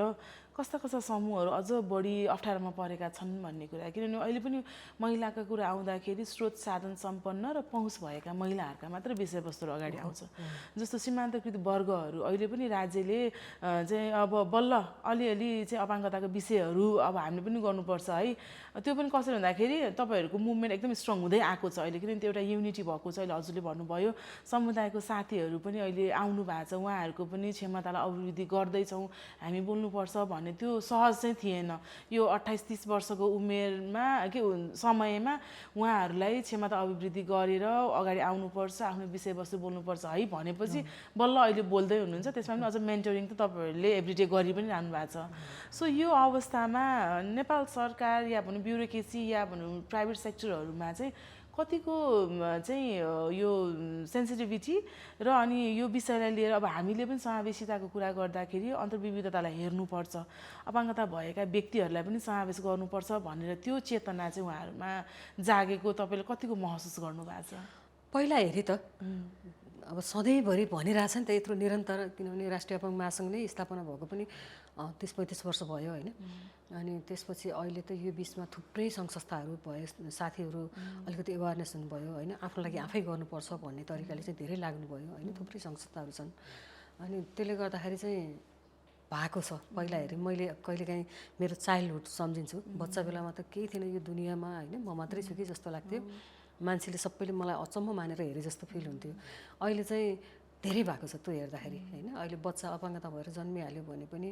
कस्ता कस्ता समूहहरू अझ बढी अप्ठ्यारोमा परेका छन् भन्ने कुरा। किनभने अहिले पनि महिलाका कुरा आउँदाखेरि स्रोत साधन सम्पन्न र पहुँच भएका महिलाहरूका मात्र विषयवस्तुहरू अगाडि आउँछ। जस्तो सीमान्तकृत वर्गहरू अहिले पनि राज्यले चाहिँ अब बल्ल अलिअलि चाहिँ अपाङ्गताको विषयहरू अब हामीले पनि गर्नुपर्छ है। त्यो पनि कसरी भन्दाखेरि तपाईँहरूको मुभमेन्ट एकदम स्ट्रङ हुँदै आएको छ अहिले, किनभने त्यो एउटा युनिटी भएको छ। अहिले हजुरले भन्नुभयो समुदायको साथीहरू पनि अहिले आउनु भएको छ, उहाँहरूको पनि क्षमतालाई अभिवृद्धि गर्दैछौँ, हामी बोल्नुपर्छ भन्ने त्यो सहज चाहिँ थिएन। यो 28-30 वर्षको उमेरमा के समयमा उहाँहरूलाई क्षमता अभिवृद्धि गरेर अगाडि आउनुपर्छ, आफ्नो विषयवस्तु बोल्नुपर्छ है भनेपछि बल्ल अहिले बोल्दै हुनुहुन्छ। त्यसमा पनि अझ मेन्टरिङ त तपाईँहरूले एभ्रिडे गरि पनि रहनु भएको छ। सो यो अवस्थामा नेपाल सरकार या भनौँ ब्युरोक्रेसी या भनौँ प्राइभेट सेक्टरहरूमा चाहिँ कतिको चाहिँ यो सेन्सिटिभिटी र अनि यो विषयलाई लिएर अब हामीले पनि समावेशिताको कुरा गर्दाखेरि अन्तर्विविधतालाई हेर्नुपर्छ, अपाङ्गता भएका व्यक्तिहरूलाई पनि समावेश गर्नुपर्छ भनेर त्यो चेतना चाहिँ उहाँहरूमा जागेको तपाईँले कतिको महसुस गर्नुभएको छ? पहिला हेरी त अब सधैँभरि भनिरहेछ नि त यत्रो निरन्तर, किनभने राष्ट्रिय अपाङ्ग महासङ्घ नै स्थापना भएको पनि 30-35 वर्ष भयो होइन। अनि त्यसपछि अहिले त यो बिचमा थुप्रै सङ्घ संस्थाहरू भयो, साथीहरू अलिकति एवारनेस हुनुभयो होइन, आफ्नो लागि आफै गर्नुपर्छ भन्ने तरिकाले चाहिँ धेरै लाग्नुभयो होइन, थुप्रै सङ्घ संस्थाहरू छन्। अनि त्यसले गर्दाखेरि चाहिँ भएको छ। पहिला हेरेँ मैले कहिलेकाहीँ मेरो चाइल्डहुड सम्झिन्छु, बच्चा बेलामा त केही थिएन यो दुनियाँमा होइन, म मात्रै छु कि जस्तो लाग्थ्यो, मान्छेले सबैले मलाई अचम्म मानेर हेरे जस्तो फिल हुन्थ्यो। अहिले चाहिँ धेरै भएको छ त्यो हेर्दाखेरि होइन। अहिले बच्चा अपाङ्गता भएर जन्मिहाल्यो भने पनि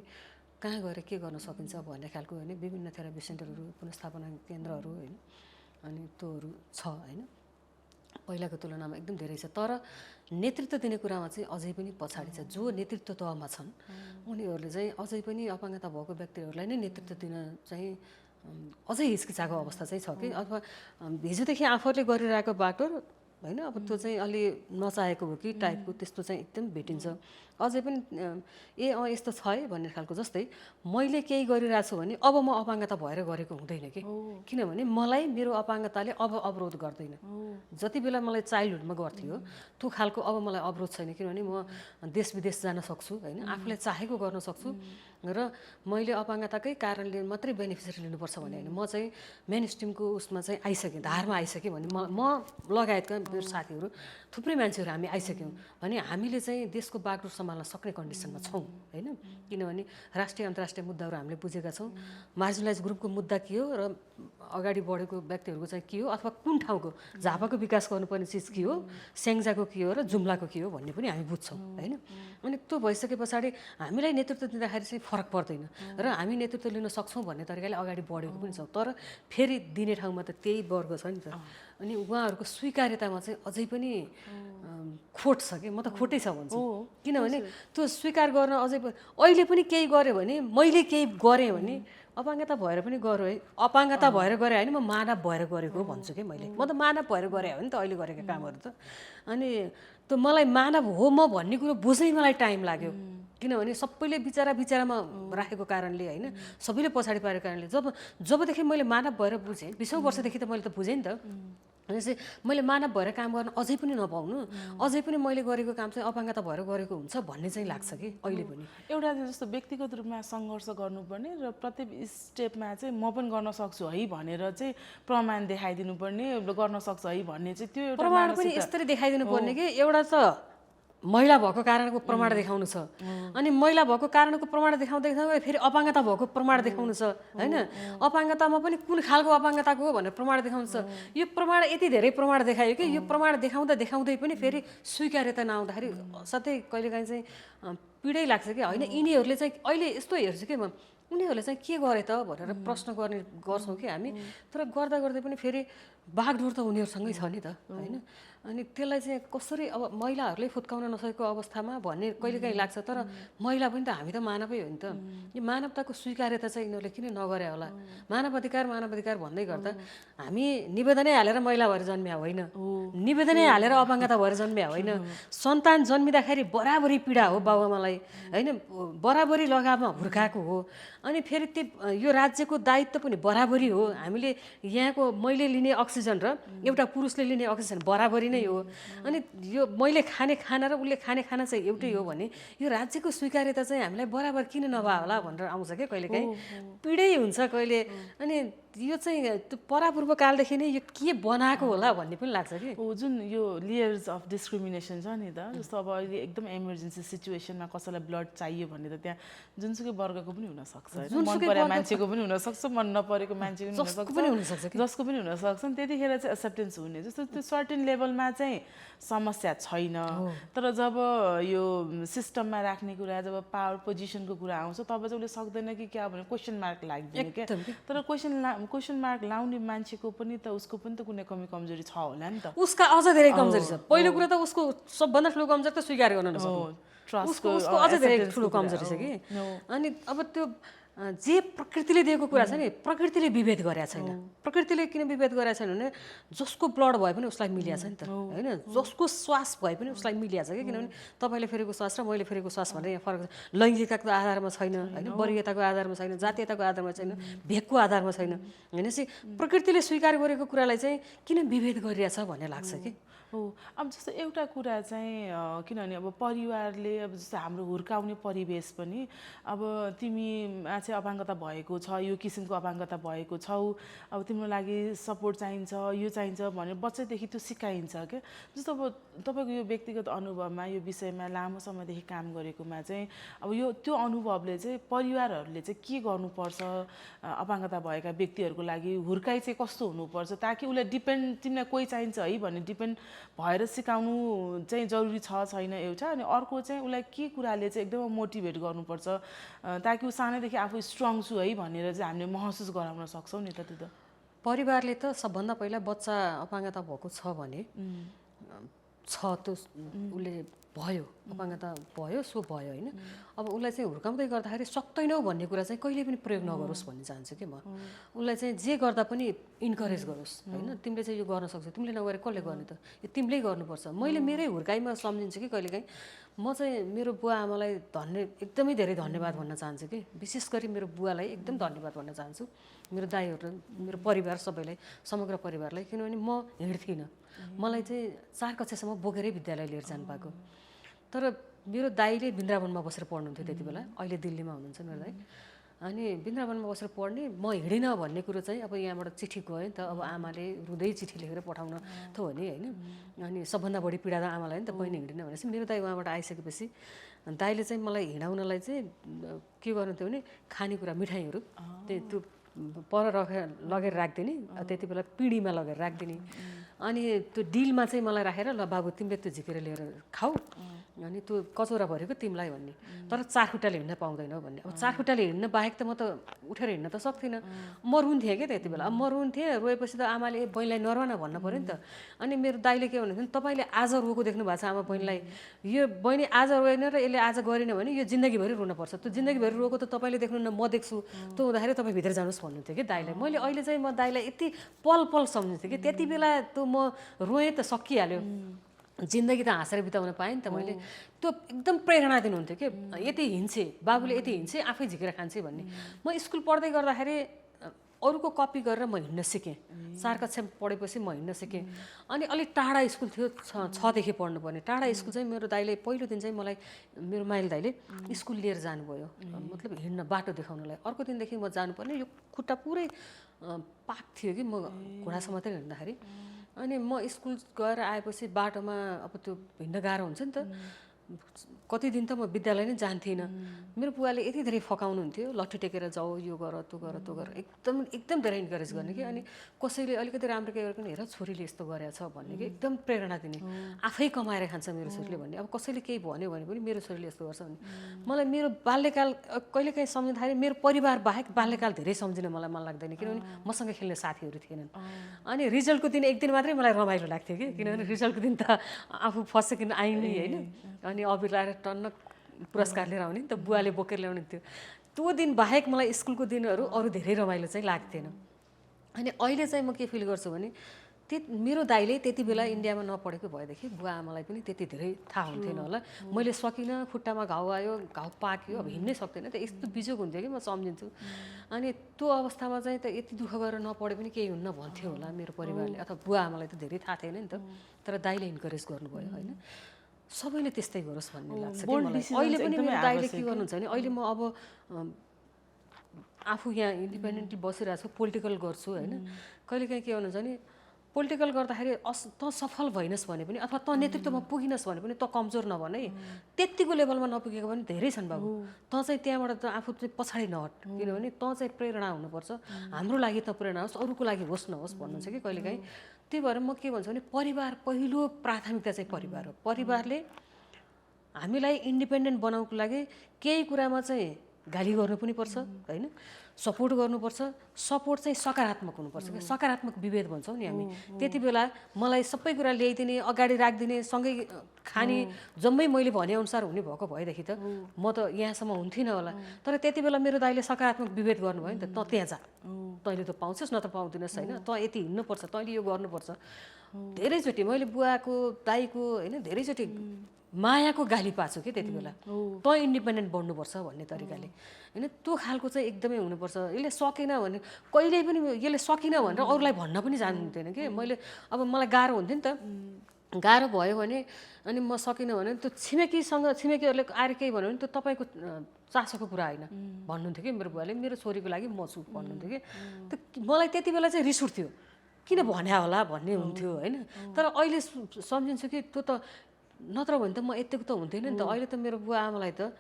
कहाँ गएर के गर्न सकिन्छ भन्ने खालको होइन, विभिन्न थेरापी सेन्टरहरू, पुनर्स्थापना केन्द्रहरू होइन, अनि त्योहरू छ होइन, पहिलाको तुलनामा एकदम धेरै छ। तर नेतृत्व दिने कुरामा चाहिँ अझै पनि पछाडि छ। जो नेतृत्व तहमा छन् उनीहरूले चाहिँ अझै पनि अपाङ्गता भएको व्यक्तिहरूलाई नै नेतृत्व दिन चाहिँ अझै हिचकिचाएको अवस्था चाहिँ छ कि, अथवा हिजोदेखि आफूहरूले गरिरहेको बाटो होइन, अब त्यो चाहिँ अलि नचाहेको हो कि टाइपको त्यस्तो चाहिँ एकदम भेटिन्छ। अझै पनि यस्तो छ है भन्ने खालको। जस्तै मैले केही गरिरहेको छु भने अब म अपाङ्गता भएर गरेको हुँदैन कि, किनभने मलाई मेरो अपाङ्गताले अब अवरोध गर्दैन। जति बेला मलाई चाइल्डहुडमा गर्थ्यो त्यो खालको अब मलाई अवरोध छैन, किनभने म देश विदेश जान सक्छु होइन, आफूले चाहेको गर्न सक्छु र मैले अपाङ्गताकै कारणले मात्रै बेनिफिसियरी लिनुपर्छ भने होइन, म चाहिँ मेन स्ट्रिमको उसमा चाहिँ आइसकेँ, धारमा आइसकेँ भने म लगायतका मेरो साथीहरू थुप्रै मान्छेहरू हामी आइसक्यौँ भने हामीले चाहिँ देशको बागडोर सम्हाल्न सक्ने कन्डिसनमा छौँ होइन। किनभने राष्ट्रिय अन्तर्राष्ट्रिय मुद्दाहरू हामीले बुझेका छौँ, मार्जिनलाइज ग्रुपको मुद्दा के हो र अगाडि बढेको व्यक्तिहरूको चाहिँ के हो, अथवा कुन ठाउँको झापाको विकास गर्नुपर्ने चिज के हो, स्याङ्जाको के हो र जुम्लाको के हो भन्ने पनि हामी बुझ्छौँ होइन। अनि त्यो भइसके पछाडि हामीलाई नेतृत्व दिँदाखेरि चाहिँ फरक पर्दैन र हामी नेतृत्व लिन सक्छौँ भन्ने तरिकाले अगाडि बढेको पनि छौँ। तर फेरि दिने ठाउँमा त त्यही वर्ग छ नि त, अनि उहाँहरूको स्वीकार्यतामा चाहिँ अझै पनि खोट छ कि, म त खोटै छ भन्छु। किनभने त्यो स्वीकार गर्न अझै अहिले पनि केही गऱ्यो भने, मैले केही गरेँ भने अपाङ्गता भएर पनि गऱ्यो है, अपाङ्गता भएर गरेँ होइन, म मानव भएर गरेको भन्छु कि मैले, म त मानव भएर गरेँ हो नि त अहिले गरेका कामहरू त। अनि त्यो मलाई मानव हो म भन्ने कुरो बुझ्नै मलाई टाइम लाग्यो, किनभने सबैले बिचारामा राखेको कारणले होइन, सबैले पछाडि पारेको कारणले जबदेखि मैले मानव भएर बुझेँ, 20औँ वर्षदेखि त मैले त बुझेँ नि त, भनेपछि मैले मानव भएर काम गर्न अझै पनि नपाउनु, अझै पनि मैले गरेको काम चाहिँ अपाङ्गता भएर गरेको हुन्छ भन्ने चाहिँ लाग्छ कि अहिले पनि। एउटा जस्तो व्यक्तिगत रूपमा सङ्घर्ष गर्नुपर्ने र प्रत्येक स्टेपमा चाहिँ म पनि गर्न सक्छु है भनेर चाहिँ प्रमाण देखाइदिनु पर्ने, गर्न सक्छ है भन्ने चाहिँ त्यो एउटा प्रमाण पनि यसरी देखाइदिनु पर्ने कि, एउटा त महिला भएको कारणको प्रमाण देखाउनु छ, अनि महिला भएको कारणको प्रमाण देखाउँदै फेरि अपाङ्गता भएको प्रमाण देखाउनु छ होइन। अपाङ्गतामा पनि कुन खालको अपाङ्गताको हो भनेर प्रमाण देखाउनु छ। यो प्रमाण यति धेरै प्रमाण देखायो कि यो प्रमाण देखाउँदै पनि फेरि स्वीकार्यता नआउँदाखेरि सधैँ कहिलेकाहीँ चाहिँ पीडै लाग्छ कि होइन। यिनीहरूले चाहिँ अहिले यस्तो हेर्छु कि म, उनीहरूले चाहिँ के गरे त भनेर प्रश्न गर्छौँ कि हामी, तर गर्दा पनि फेरि बागडोर त उनीहरूसँगै छ नि त होइन। अनि त्यसलाई चाहिँ कसरी अब महिलाहरूले फुत्काउन नसकेको अवस्थामा भन्ने कहिलेकाहीँ लाग्छ, तर महिला पनि त हामी त मानवै हो नि त। यो मानवताको स्वीकार्यता चाहिँ यिनीहरूले किन नगरे होला? मानव अधिकार भन्दै गर्दा हामी निवेदनै हालेर महिला भएर जन्मिया होइन, निवेदनै हालेर अपाङ्गता भएर जन्मिया होइन। सन्तान जन्मिँदाखेरि बराबरी पीडा हो बाबुआमालाई होइन, बराबरी लगावमा हुर्काएको हो। अनि फेरि यो राज्यको दायित्व पनि बराबरी हो। हामीले यहाँको मैले लिने अक्सिजन र एउटा पुरुषले लिने अक्सिजन बराबरी नै हो। अनि यो मैले खाने खाना र उसले खाने खाना चाहिँ एउटै हो भने यो राज्यको स्वीकार्यता चाहिँ हामीलाई बराबर किन नभए होला भनेर आउँछ क्या कहिलेकाहीँ, पीडै हुन्छ कहिले। अनि यो चाहिँ त्यो परापूर्व कालदेखि नै यो के बनाएको होला भन्ने पनि लाग्छ कि। जुन यो लेयर्स अफ डिस्क्रिमिनेसन छ नि त, जस्तो अब अहिले एकदम इमर्जेन्सी सिचुएसनमा कसैलाई ब्लड चाहियो भने त त्यहाँ जुनसुकै वर्गको पनि हुनसक्छ, मन परेको मान्छेको पनि हुनसक्छ, मन नपरेको मान्छेको पनि हुनसक्छ, जसको पनि हुनसक्छ। त्यतिखेर चाहिँ एक्सेप्टेन्स हुने जस्तो त्यो सर्टेन लेभलमा चाहिँ समस्या छैन। तर जब यो सिस्टममा राख्ने कुरा, जब पावर पोजिसनको कुरा आउँछ तब चाहिँ उसले सक्दैन कि क्या भने क्वेसन मार्क लाग्दैन क्या। तर क्वेसन मार्क लाउने मान्छेको पनि त उसको पनि त कुनै कमी कमजोरी छ होला नि त। उसका अझ धेरै कमजोरी छ। पहिलो कुरा त उसको सबभन्दा ठुलो कमजोरी त स्वीकार गर्न नसक्नु, उसको अझ धेरै ठुलो कमजोरी छ कि। अनि अब त्यो जे प्रकृतिले दिएको कुरा छ नि, प्रकृतिले विभेद गरेका छैन। प्रकृतिले किन विभेद गरेका छैन भने जसको ब्लड भए पनि उसलाई मिलिया छ नि त होइन, जसको श्वास भए पनि उसलाई मिलिया छ कि। किनभने तपाईँले फेरेको श्वास र मैले फेरेको श्वास भनेर यहाँ फरक छ। लैङ्गिकताको आधारमा छैन होइन, वरियताको आधारमा छैन, जातीयताको आधारमा छैन, भेगको आधारमा छैन। भनेपछि प्रकृतिले स्वीकार गरेको कुरालाई चाहिँ किन विभेद गरिरहेछ भन्ने लाग्छ कि। हो, अब जस्तो एउटा कुरा चाहिँ किनभने अब परिवारले अब जस्तो हाम्रो हुर्काउने परिवेश पनि अब तिमी चाहिँ अपाङ्गता भएको छ, यो किसिमको अपाङ्गता भएको छौ, अब तिम्रो लागि सपोर्ट चाहिन्छ, यो चाहिन्छ भनेर बच्चादेखि त्यो सिकाइन्छ क्या। जस्तो अब तपाईँको यो व्यक्तिगत अनुभवमा यो विषयमा लामो समयदेखि काम गरेकोमा चाहिँ अब यो त्यो अनुभवले चाहिँ परिवारहरूले चाहिँ के गर्नुपर्छ अपाङ्गता भएका व्यक्तिहरूको लागि, हुर्काइ चाहिँ कस्तो हुनुपर्छ ताकि उसलाई डिपेन्ड, तिमीलाई कोही चाहिन्छ है भन्ने डिपेन्ड भएर सिकाउनु चाहिँ जरुरी छ छैन एउटा। अनि अर्को चाहिँ उसलाई के कुराले चाहिँ एकदमै मोटिभेट गर्नुपर्छ ताकि ऊ सानैदेखि आफू स्ट्रङ छु है भनेर चाहिँ हामीले महसुस गराउन सक्छौँ नि त। त्यो त परिवारले त सबभन्दा पहिला बच्चा अपाङ्गता भएको छ भने छ त्यो उसले भयो, अपाङ्गता भयो, सो भयो होइन। अब उसलाई चाहिँ हुर्काउँदै गर्दाखेरि सक्दैनौ भन्ने कुरा चाहिँ कहिले पनि प्रयोग नगरोस् भन्ने चाहन्छु कि म। उसलाई चाहिँ जे गर्दा पनि इन्करेज गरोस् होइन, तिमीले चाहिँ यो गर्न सक्छौ, तिमीले नगरे कसले गर्ने त, यो तिमीले गर्नुपर्छ। मैले मेरै हुर्काइमा सम्झिन्छु कि कहिलेकाहीँ म चाहिँ मेरो बुवा आमालाई एकदमै धेरै धन्यवाद भन्न चाहन्छु कि। विशेष गरी मेरो बुवालाई एकदम धन्यवाद भन्न चाहन्छु, मेरो दाइहरू, मेरो परिवार सबैलाई, समग्र परिवारलाई। किनभने म हिँड्थिनँ, मलाई चाहिँ 4 कक्षासम्म बोकेरै विद्यालय लिएर जानु भएको। तर मेरो दाइले वृन्दावनमा बसेर पढ्नुहुन्थ्यो त्यति बेला, अहिले दिल्लीमा हुनुहुन्छ मेरो दाइ। अनि वृन्दावनमा बसेर पढ्ने, म हिँडिनँ भन्ने कुरो चाहिँ अब यहाँबाट चिठी गयो नि त। अब आमाले रुँदै चिठी लेखेर पठाउन त हो नि होइन। अनि सबभन्दा बढी पीडा त आमालाई नि त, बहिनी हिँडिनँ भनेपछि। मेरो दाइ उहाँबाट आइसकेपछि दाइले चाहिँ मलाई हिँडाउनलाई चाहिँ के गर्नुहुन्थ्यो भने खानेकुरा मिठाईहरू त्यो पर लगेर राखिदिने, त्यति बेला पिँढीमा लगेर राखिदिने। अनि त्यो डिलमा चाहिँ मलाई राखेर ल बाबु तिमीले त्यो झिकेर लिएर खाऊ, अनि त्यो कचौरा भरेको तिमीलाई भन्ने, तर 4 खुट्टाले हिँड्न पाउँदैनौ भन्ने। अब 4 खुट्टाले हिँड्न बाहेक त म त उठेर हिँड्न त सक्थिनँ। म रुन्थेँ क्या त्यति बेला। अब म रुन्थेँ, रोएपछि त आमाले बहिनीलाई नरुन भन्न पऱ्यो नि त। अनि मेरो दाइले के भन्नुहुन्थ्यो, तपाईँले आज रोएको देख्नु भएको छ आमा बहिनीलाई, यो बहिनी आज रोएन र यसले आज गरेन भने यो जिन्दगीभरि रुनुपर्छ, त्यो जिन्दगीभरि रोएको त तपाईँले देख्नुहुन्न म देख्छु, त्यो हुँदाखेरि तपाईँ भित्र जानुहोस् भन्नुहुन्थ्यो कि दाइलाई। मैले अहिले चाहिँ म दाइलाई यति पल पल सम्झिन्थेँ कि त्यति बेला त म रोएँ त सकिहाल्यो, जिन्दगी त हाँसेर बिताउन पाएँ नि त मैले। त्यो एकदम प्रेरणा दिनुहुन्थ्यो कि यति हिँड्छे बाबुले, यति हिँड्छे आफै झिकेर खान्छे भन्ने। म स्कुल पढ्दै गर्दाखेरि अरूको कपी गरेर म हिँड्न सिकेँ। 4 कक्षा पढेपछि म हिँड्न सिकेँ। अनि अलिक टाढा स्कुल थियो, 6देखि पढ्नुपर्ने टाढा स्कुल चाहिँ मेरो दाइले पहिलो दिन चाहिँ मलाई, मेरो माइल दाइले स्कुल लिएर जानुभयो, मतलब हिँड्न बाटो देखाउनलाई। अर्को दिनदेखि म जानुपर्ने, यो खुट्टा पुरै पाक थियो कि म घोडासँग मात्रै हिँड्दाखेरि। अनि म स्कुल गएर आएपछि बाटोमा अब त्यो हिँड्न गाह्रो हुन्छ नि त, कति दिन त म विद्यालय नै जान्थिनँ। मेरो बुवाले यति धेरै फकाउनुहुन्थ्यो, लट्ठी टेकेर जाऊ, यो गर त्यो गर त्यो गर, एकदम एकदम धेरै इन्करेज गर्ने कि। अनि कसैले अलिकति राम्रो के गरेको हेर छोरीले यस्तो गरेछ भन्ने कि एकदम प्रेरणा दिने, आफै कमाएर खान्छ मेरो छोरीले भन्ने। अब कसैले केही भन्यो भने पनि मेरो छोरीले यस्तो गर्छ भने मलाई मेरो बाल्यकाल कहिलेकाहीँ सम्झिँदाखेरि मेरो परिवार बाहेक बाल्यकाल धेरै सम्झिन मलाई मन लाग्दैन, किनभने मसँग खेल्ने साथीहरू थिएनन्। अनि रिजल्टको दिन एक दिन मात्रै मलाई रमाइलो लाग्थ्यो कि, किनभने रिजल्टको दिन त आफू फर्स्ट सेकेन्ड आइने होइन, अनि अबिर लगाएर टन्न पुरस्कार लिएर आउने नि त, बुवाले बोकेर ल्याउने थियो। त्यो दिन बाहेक मलाई स्कुलको दिनहरू अरू धेरै रमाइलो चाहिँ लाग्थेन। अनि अहिले चाहिँ म के फिल गर्छु भने मेरो दाइले त्यति बेला इन्डियामा नपढेको भएदेखि बुवा आमालाई पनि त्यति धेरै थाहा हुन्थेन होला। मैले सकिनँ, खुट्टामा घाउ आयो, घाउ पाक्यो, अब हिँड्नै सक्दैन त, यस्तो बिजोग हुन्थ्यो कि म सम्झिन्छु। अनि त्यो अवस्थामा चाहिँ त यति दुःख गरेर नपढे पनि केही हुन्न भन्थ्यो होला मेरो परिवारले, अथवा बुवा आमालाई त धेरै थाहा थिएन नि त। तर दाइले इन्करेज गर्नुभयो होइन, सबैले त्यस्तै गरोस् भन्ने लाग्छ कि मलाई। अहिले पनि मेरो दाइले के गर्नुहुन्छ भने अहिले म अब आफू यहाँ इन्डिपेन्डेन्टली बसिरहेको छु, पोलिटिकल गर्छु होइन, कहिलेकाहीँ के भन्नुहुन्छ भने पोलिटिकल गर्दाखेरि त सफल भइनस् भने पनि, अथवा त नेतृत्वमा पुगिनस् भने पनि त कमजोर नभन है, त्यत्तिको लेभलमा नपुगेको पनि धेरै छन् बाबु। त चाहिँ त्यहाँबाट त आफू चाहिँ पछाडि नहट, किनभने त चाहिँ प्रेरणा हुनुपर्छ, हाम्रो लागि त प्रेरणा होस्, अरूको लागि होस् नहोस् भन्नुहुन्छ कि कहिलेकाहीँ। त्यही भएर म के भन्छु भने परिवार पहिलो प्राथमिकता चाहिँ परिवार हो। परिवारले हामीलाई इन्डिपेन्डेन्ट बनाउनको लागि केही कुरामा चाहिँ गाली गर्नु पनि पर्छ होइन, सपोर्ट गर्नुपर्छ। सपोर्ट चाहिँ सकारात्मक हुनुपर्छ क्या, सकारात्मक विभेद भन्छौँ नि हामी। त्यति बेला मलाई सबै कुरा ल्याइदिने, अगाडि राखिदिने, सँगै खाने, जम्मै मैले भनेअनुसार हुने भएको भएदेखि त म त यहाँसम्म हुन्थिनँ होला। तर त्यति बेला मेरो दाइले सकारात्मक विभेद गर्नुभयो नि त, त त्यहाँ जा, तैँले त पाउँछस् न त पाउँदिनस् होइन, त यति हिँड्नुपर्छ, तैँले यो गर्नुपर्छ। धेरैचोटि मैले बुवाको दाइको होइन धेरैचोटि मायाको गाली पाछु कि त्यति बेला, त इन्डिपेन्डेन्ट बन्नुपर्छ भन्ने तरिकाले होइन। त्यो खालको चाहिँ एकदमै हुनुपर्छ। यसले सकेन भने कहिल्यै पनि यसले सकिनँ भनेर अरूलाई भन्न पनि जान्नुहुन्थेन कि। मैले अब मलाई गाह्रो हुन्थ्यो नि त, गाह्रो भयो भने अनि म सकिनँ भने त्यो छिमेकीहरूले आएर केही भन्यो भने त्यो तपाईँको चासोको कुरा होइन भन्नुहुन्थ्यो कि मेरो बुवाले, मेरो छोरीको लागि म छु भन्नुहुन्थ्यो कि। त्यो मलाई त्यति बेला चाहिँ रिस उठ्थ्यो, किन भन्या होला भन्ने हुन्थ्यो होइन। तर अहिले सम्झिन्छु कि त्यो त नत्र भने त म यतिको त हुन्थेन नि त। अहिले त मेरो बुवा आमालाई त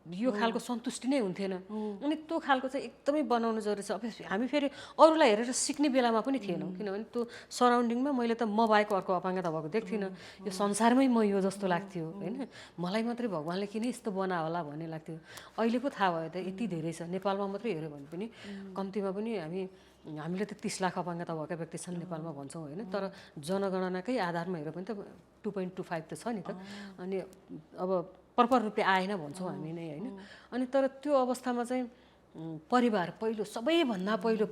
यो खालको सन्तुष्टि नै हुन्थेन। अनि त्यो खालको चाहिँ एकदमै बनाउनु जरुरी छ। अब हामी फेरि अरूलाई हेरेर सिक्ने बेलामा पनि थिएनौँ, किनभने त्यो सराउन्डिङमा मैले त म बाहेक अर्को अपाङ्गता भएको देख्थिनँ। यो संसारमै म यो जस्तो लाग्थ्यो होइन, मलाई मात्रै भगवान्ले किन यस्तो बना होला भन्ने लाग्थ्यो। अहिले पो थाहा भयो त यति धेरै छ। नेपालमा मात्रै हेऱ्यो भने पनि कम्तीमा पनि हामीले त 30 लाख अपाङ्गता भएका व्यक्ति छन् नेपालमा भन्छौँ होइन, तर जनगणनाकै आधारमा हेऱ्यो भने त 2.25 त छ नि त। अनि अब प्रपर रूपले आएन भन्छौँ हामी नै होइन। अनि तर त्यो अवस्थामा चाहिँ परिवार पहिलो, सबैभन्दा पहिलो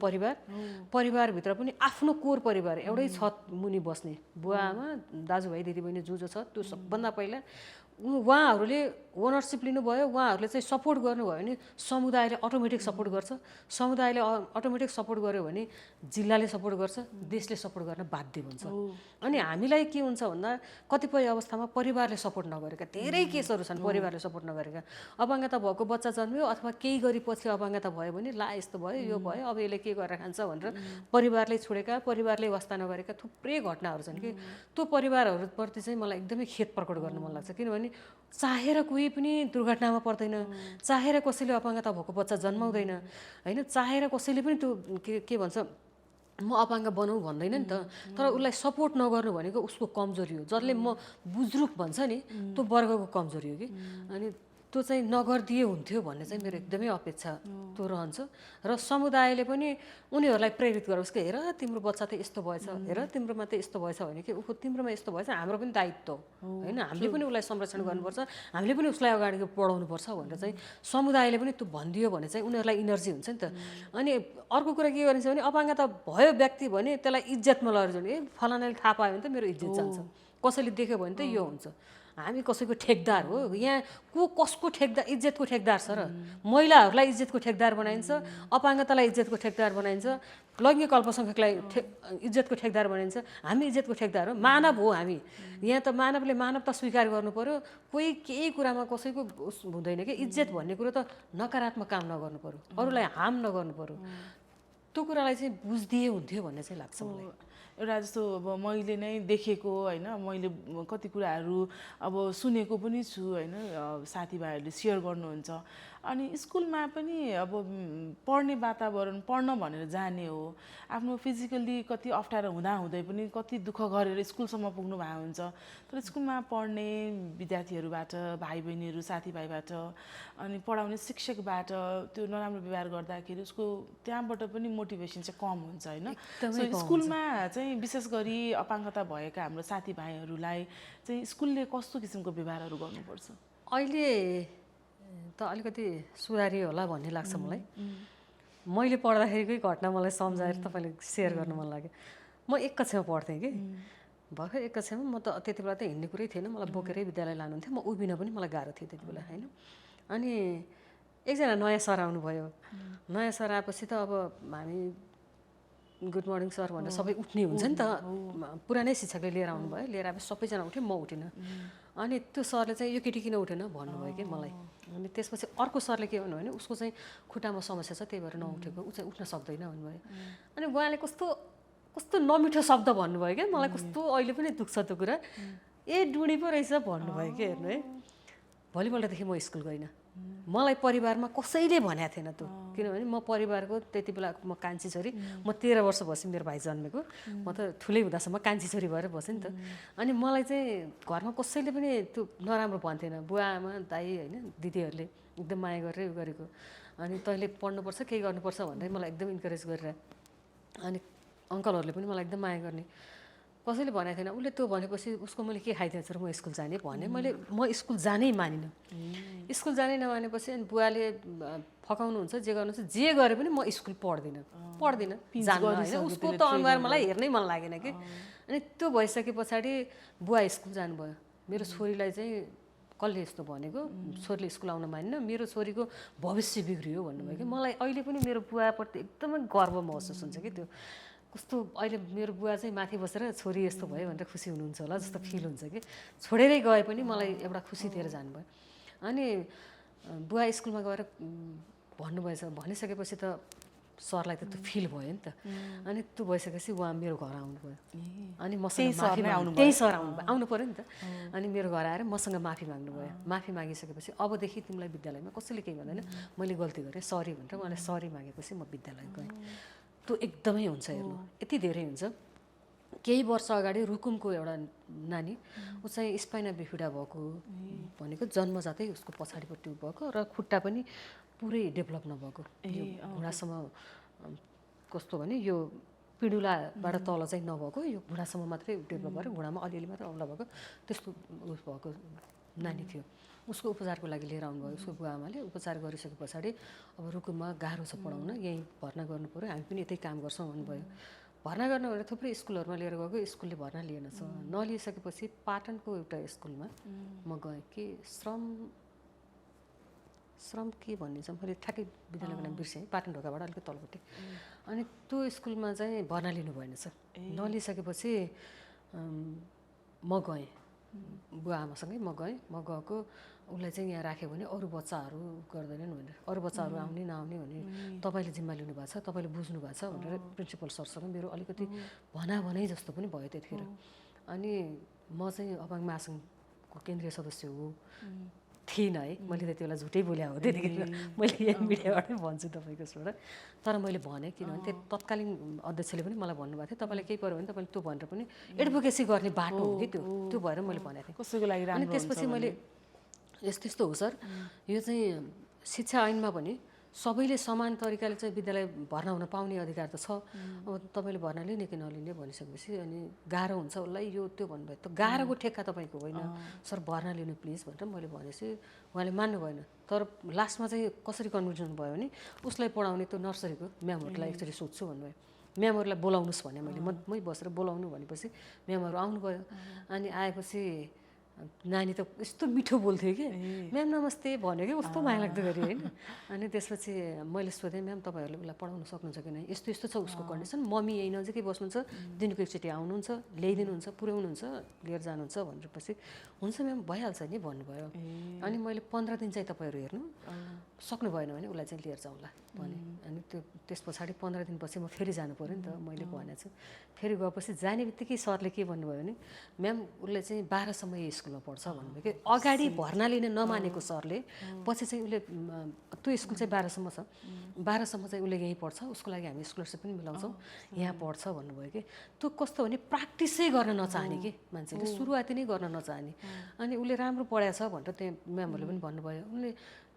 परिवारभित्र पनि आफ्नो कोर परिवार, एउटै छत मुनि बस्ने बुवा आमा दाजुभाइ दिदीबहिनी जो छ त्यो सबभन्दा पहिला उहाँहरूले ओनरसिप लिनुभयो, उहाँहरूले चाहिँ सपोर्ट गर्नुभयो भने समुदायले अटोमेटिक सपोर्ट गर्छ। समुदायले अटोमेटिक सपोर्ट गर्यो भने जिल्लाले सपोर्ट गर्छ, देशले सपोर्ट गर्न बाध्य हुन्छ। अनि हामीलाई के हुन्छ भन्दा कतिपय अवस्थामा परिवारले सपोर्ट नगरेका धेरै केसहरू छन्, परिवारले सपोर्ट नगरेका। अपाङ्गता भएको बच्चा जन्मियो अथवा केही गरेपछि अपाङ्गता भयो भने ला यस्तो भयो यो भयो अब यसले के गरेर खान्छ भनेर परिवारले छोडेका, परिवारले वास्ता नगरेका थुप्रै घटनाहरू छन् कि। त्यो परिवारहरूप्रति चाहिँ मलाई एकदमै खेद प्रकट गर्न मन लाग्छ, किनभने चाहेर कोही पनि दुर्घटनामा पर्दैन, चाहेर कसैले अपाङ्गता भएको बच्चा जन्माउँदैन होइन, चाहेर कसैले पनि त्यो के भन्छ म अपाङ्ग बनाऊ भन्दैन नि त। तर उसलाई सपोर्ट नगर्नु भनेको उसको कमजोरी हो, जसले म बुज्रुक भन्छ नि त्यो वर्गको कमजोरी हो कि। अनि त्यो चाहिँ नगरिदिए हुन्थ्यो भन्ने चाहिँ मेरो एकदमै अपेक्षा त्यो रहन्छ। र समुदायले पनि उनीहरूलाई प्रेरित गरोस् कि हेर तिम्रो बच्चा त यस्तो भएछ, हेर तिम्रोमा त यस्तो भएछ भने कि तिम्रोमा यस्तो भएछ, हाम्रो पनि दायित्व होइन, हामीले पनि उसलाई संरक्षण गर्नुपर्छ, हामीले पनि उसलाई अगाडि बढाउनुपर्छ भनेर चाहिँ समुदायले पनि त्यो भनिदियो भने चाहिँ उनीहरूलाई इनर्जी हुन्छ नि त। अनि अर्को कुरा के गरिन्छ भने अपाङ्गता भयो व्यक्ति भने त्यसलाई इज्जतमा लगेर जाने, फलानाले थाहा पायो भने त मेरो इज्जत जान्छ, कसैले देख्यो भने त यो हुन्छ। हामी कसैको ठेकदार हो यहाँ, कसको ठेकदार, इज्जतको ठेकदार छ र। महिलाहरूलाई इज्जतको ठेकदार बनाइन्छ, अपाङ्गतालाई इज्जतको ठेकदार बनाइन्छ, लैङ्गिक अल्पसङ्ख्यकलाई इज्जतको ठेकदार बनाइन्छ। हामी इज्जतको ठेकदार हो, मानव हो हामी। यहाँ त मानवले मानवता स्वीकार गर्नु पर्यो, कोही केही कुरामा कसैको हुँदैन कि। इज्जत भन्ने कुरो त नकारात्मक काम नगर्नु पर्यो, अरूलाई हार्म नगर्नु पर्यो, त्यो कुरालाई चाहिँ बुझिदिए हुन्थ्यो भन्ने चाहिँ लाग्छ मलाई। एउटा जस्तो अब मैले नै देखेको होइन, मैले कति कुराहरू अब सुनेको पनि छु होइन, साथीभाइहरूले सेयर गर्नुहुन्छ। अनि स्कुलमा पनि अब पढ्ने वातावरण, पढ्न भनेर जाने हो, आफ्नो फिजिकल्ली कति अप्ठ्यारो हुँदै पनि कति दुःख गरेर स्कुलसम्म पुग्नु भएको हुन्छ। तर स्कुलमा पढ्ने विद्यार्थीहरूबाट, भाइ बहिनीहरू, साथीभाइबाट, अनि पढाउने शिक्षकबाट त्यो नराम्रो व्यवहार गर्दाखेरि उसको त्यहाँबाट पनि मोटिभेसन चाहिँ कम हुन्छ होइन। सो स्कुलमा चाहिँ विशेष गरी अपाङ्गता भएका हाम्रो साथीभाइहरूलाई चाहिँ स्कुलले कस्तो किसिमको व्यवहारहरू गर्नुपर्छ? अहिले त अलिकति सुधारियो होला भन्ने लाग्छ मलाई। मैले पढ्दाखेरिकै घटना मलाई सम्झाएर तपाईँले सेयर गर्नु मन लाग्यो। म एक कक्षामा पढ्थेँ कि, भर्खर एक कक्षामा, म त त्यति बेला त हिँड्ने कुरै थिएन, मलाई बोकेरै विद्यालय लानुहुन्थ्यो, म उभिन पनि मलाई गाह्रो थियो त्यति बेला होइन। अनि एकजना नयाँ सर आउनुभयो। नयाँ सर आएपछि त अब हामी गुड मर्निङ सर भनेर सबै उठ्ने हुन्छ नि त। पुरानै शिक्षकले लिएर आउनुभयो, लिएर आएपछि सबैजना उठ्यो, म उठिनँ। अनि त्यो सरले चाहिँ यो केटी किन उठेन भन्नुभयो कि मलाई। अनि त्यसपछि अर्को सरले के भन्नुभयो भने उसको चाहिँ खुट्टामा समस्या छ, त्यही भएर नउठेको, ऊ चाहिँ उठ्न सक्दैन भन्नुभयो। अनि उहाँले कस्तो नमिठो शब्द भन्नुभयो क्या, मलाई कस्तो अहिले पनि दुख्छ त्यो कुरा। डुडी पो रहेछ भन्नुभयो कि, हेर्नु है। भोलिपल्टदेखि म स्कुल गइनँ। मलाई परिवारमा कसैले भनेको थिएन त्यो, किनभने म परिवारको त्यति बेला म कान्छी छोरी, म 13 वर्ष भएपछि मेरो भाइ जन्मेको, म त ठुलै हुँदासम्म कान्छी छोरी भएर बसेँ नि त। अनि मलाई चाहिँ घरमा कसैले पनि त्यो नराम्रो भन्थेन, बुवा आमा दाइ होइन दिदीहरूले एकदम माया गरेर उयो गरेको। अनि तैँले पढ्नुपर्छ, केही गर्नुपर्छ भनेर मलाई एकदम इन्करेज गरेर, अनि अङ्कलहरूले पनि मलाई एकदम माया गर्ने। कसैले भनेको थिएन। उसले त्यो भनेपछि उसको मैले के खाइदिएछु र म स्कुल जाने भने, म स्कुल जानै मानिनँ। स्कुल जानै नमानेपछि अनि बुवाले फकाउनुहुन्छ, जे गर्नुहुन्छ, जे गरे पनि म स्कुल पढ्दिनँ जान्न होइन। उसको त अनुहार मलाई हेर्नै मन लागेन कि। अनि त्यो भइसके पछाडि बुवा स्कुल जानुभयो। मेरो छोरीलाई चाहिँ कसले यस्तो भनेको, छोरीले स्कुल आउन मानिन, मेरो छोरीको भविष्य बिग्रियो भन्नुभयो कि। मलाई अहिले पनि मेरो बुवाप्रति एकदमै गर्व महसुस हुन्छ कि। त्यो कस्तो अहिले मेरो बुवा चाहिँ माथि बसेर छोरी यस्तो भयो भनेर खुसी हुनुहुन्छ होला जस्तो फिल हुन्छ कि। छोडेरै गए पनि मलाई एउटा खुसी दिएर जानुभयो। अनि बुवा स्कुलमा गएर भन्नुभएछ, भनिसकेपछि त सरलाई त त्यो फिल भयो नि त। अनि त्यो भइसकेपछि उहाँ मेरो घर आउनुभयो। अनि मसँग त्यही सर आउनु पऱ्यो नि त। अनि मेरो घर आएर मसँग माफी माग्नुभयो। माफी मागिसकेपछि अबदेखि तिमीलाई विद्यालयमा कसैले केही भन्दैन, मैले गल्ती गरेँ सरी भनेर उहाँले सरी मागेपछि म विद्यालय गएँ। त्यो एकदमै हुन्छ, हेर्नु यति धेरै हुन्छ। केही वर्ष अगाडि रुकुमको एउटा नानी, ऊ चाहिँ स्पाइना बिफिडा भएको, भनेको जन्मजातै उसको पछाडिपट्टि भएको र खुट्टा पनि पुरै डेभलप नभएको, घुँडासम्म कस्तो भने यो पिँडुलाबाट तल चाहिँ नभएको, यो घुँडासम्म मात्रै डेभलप भएर घुँडामा अलिअलि मात्रै औँला भएको, त्यस्तो उस भएको नानी थियो। उसको उपचारको लागि लिएर आउनुभयो उसको बुवा आमाले। उपचार गरिसके पछाडि अब रुकुममा गाह्रो छ पढाउन, यहीँ भर्ना गर्नु पऱ्यो, हामी पनि यतै काम गर्छौँ भन्नुभयो। भर्ना गर्न भनेर थुप्रै स्कुलहरूमा लिएर गएको, स्कुलले भर्ना लिएन छ। नलिइसकेपछि पाटनको एउटा स्कुलमा म गएँ कि श्रम के भन्ने छ, मैले ठ्याक्कै विद्यालयको नाम बिर्सेँ, पाटन ढोकाबाट अलिकति तलपट्टि। अनि त्यो स्कुलमा चाहिँ भर्ना लिनु भएन छ। नलिइसकेपछि म गएँ बुवा आमासँगै, म गएको। उसलाई चाहिँ यहाँ राख्यो भने अरू बच्चाहरू गर्दैनन् भनेर, अरू बच्चाहरू आउने नआउने भने तपाईँले जिम्मा लिनु भएको छ, तपाईँले बुझ्नु भएको छ भनेर प्रिन्सिपल सरसँग मेरो अलिकति भनाइ जस्तो पनि भयो त्यतिखेर। अनि म चाहिँ अपाङ्ग महासङ्घको केन्द्रीय सदस्य हो थिइनँ है, मैले त्यति बेला झुटै बोले हो त्यतिखेर, मैले यही मिडियाबाटै भन्छु तपाईँको उसबाट। तर मैले भनेँ, किनभने त्यो तत्कालीन अध्यक्षले पनि मलाई भन्नुभएको थियो तपाईँले केही पऱ्यो भने तपाईँले त्यो भनेर पनि एडभोकेसी गर्ने बाटो हो कि त्यो भएर मैले भनेको थिएँ कसैको लागि। अनि त्यसपछि मैले यस्तो यस्तो हो सर, यो चाहिँ शिक्षा ऐनमा पनि सबैले समान तरिकाले चाहिँ विद्यालय भर्ना हुन पाउने अधिकार त छ। अब तपाईँले भर्ना लिने कि नलिने भनिसकेपछि अनि गाह्रो हुन्छ उसलाई यो त्यो भन्नुभयो। त गाह्रोको ठेक्का तपाईँको होइन सर, भर्ना लिनु प्लिज भनेर मैले भनेपछि उहाँले मान्नु भएन। तर लास्टमा चाहिँ कसरी कन्भिन्स भयो भने उसलाई पढाउने त्यो नर्सरीको म्यामहरूलाई एकचोटि सोध्छु भन्नुभयो। म्यामहरूलाई बोलाउनुहोस् भने मैले मै बसेर बोलाउनु भनेपछि म्यामहरू आउनुभयो। अनि आएपछि नानी त यस्तो मिठो बोल्थ्यो कि म्याम नमस्ते भन्यो कि कस्तो माया लाग्दो गरी होइन। अनि त्यसपछि मैले सोधेँ म्याम तपाईँहरूले उसलाई पढाउन सक्नुहुन्छ कि नै, यस्तो यस्तो छ उसको कन्डिसन, मम्मी यही नजिकै बस्नुहुन्छ, दिनको एकचोटि आउनुहुन्छ, ल्याइदिनुहुन्छ, पुर्याउनुहुन्छ, लिएर जानुहुन्छ भनेपछि हुन्छ म्याम भइहाल्छ नि भन्नुभयो। अनि मैले 15 दिन चाहिँ तपाईँहरू हेर्नु, सक्नु भएन भने उसलाई चाहिँ लिएर जाउँला भने। अनि त्यो त्यस पछाडि 15 दिनपछि म फेरि जानु पऱ्यो नि त, मैले भनेको छु। फेरि गएपछि जाने बित्तिकै सरले के भन्नुभयो भने म्याम उसले चाहिँ 12 सम्म यही स्कुलमा पढ्छ भन्नुभयो कि। अगाडि भर्ना लिन नमानेको सरले पछि चाहिँ उसले त्यो स्कुल चाहिँ 12 सम्म छ, 12 सम्म चाहिँ उसले यहीँ पढ्छ, उसको लागि हामी स्कलरसिप पनि मिलाउँछौँ, यहाँ पढ्छ भन्नुभयो कि। त्यो कस्तो भने प्र्याक्टिसै गर्न नचाहने कि मान्छेले, सुरुवाती नै गर्न नचाहने। अनि उसले राम्रो पढाएको छ भनेर त्यहाँ म्यामहरूले पनि भन्नुभयो। उसले